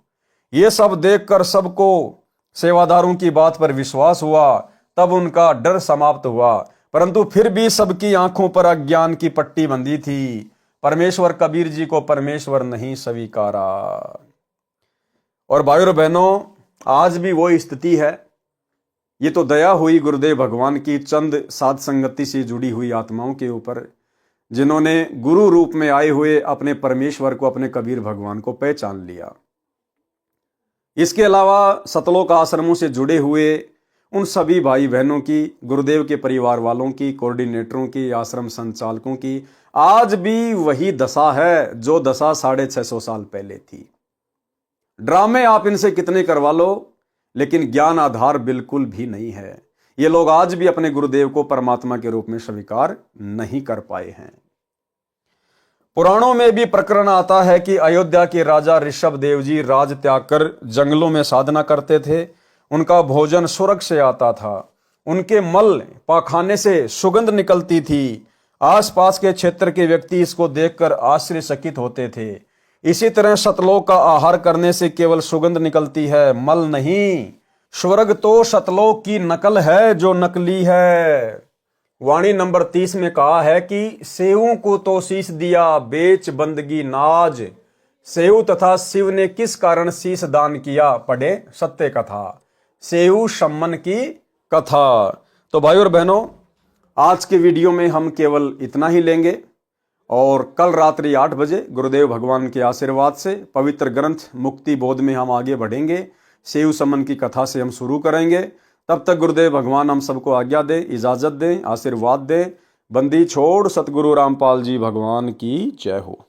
ये सब देखकर सबको सेवादारों की बात पर विश्वास हुआ। तब उनका डर समाप्त हुआ, परंतु फिर भी सबकी आंखों पर अज्ञान की पट्टी बंधी थी। परमेश्वर कबीर जी को परमेश्वर नहीं स्वीकारा। और भाइयों और बहनों, आज भी वो स्थिति है। ये तो दया हुई गुरुदेव भगवान की चंद साध संगति से जुड़ी हुई आत्माओं के ऊपर, जिन्होंने गुरु रूप में आए हुए अपने परमेश्वर को, अपने कबीर भगवान को पहचान लिया। इसके अलावा सतलोक आश्रमों से जुड़े हुए उन सभी भाई बहनों की, गुरुदेव के परिवार वालों की, कोऑर्डिनेटरों की, आश्रम संचालकों की आज भी वही दशा है जो दशा 650 साल पहले थी। ड्रामे आप इनसे कितने करवा लो, लेकिन ज्ञान आधार बिल्कुल भी नहीं है। ये लोग आज भी अपने गुरुदेव को परमात्मा के रूप में स्वीकार नहीं कर पाए हैं। पुराणों में भी प्रकरण आता है कि अयोध्या के राजा ऋषभ देव जी राज त्याग कर जंगलों में साधना करते थे। उनका भोजन स्वर्ग से आता था। उनके मल पाखाने से सुगंध निकलती थी। आसपास के क्षेत्र के व्यक्ति इसको देखकर आश्चर्यचकित होते थे। इसी तरह सतलोक का आहार करने से केवल सुगंध निकलती है, मल नहीं। स्वर्ग तो सतलोक की नकल है जो नकली है। वाणी नंबर 30 में कहा है कि सेवों को तो शीश दिया, बेच बंदगी नाज। सेव तथा शिव ने किस कारण शीश दान किया, पढ़े सत्य कथा। सेव सम्मन की कथा। तो भाई और बहनों, आज के वीडियो में हम केवल इतना ही लेंगे और कल रात्रि 8 बजे गुरुदेव भगवान के आशीर्वाद से पवित्र ग्रंथ मुक्ति बोध में हम आगे बढ़ेंगे। सेव सम्मन की कथा से हम शुरू करेंगे। तब तक गुरुदेव भगवान हम सबको आज्ञा दे, इजाजत दें, आशीर्वाद दें। बंदी छोड़ सतगुरु रामपाल जी भगवान की जय हो।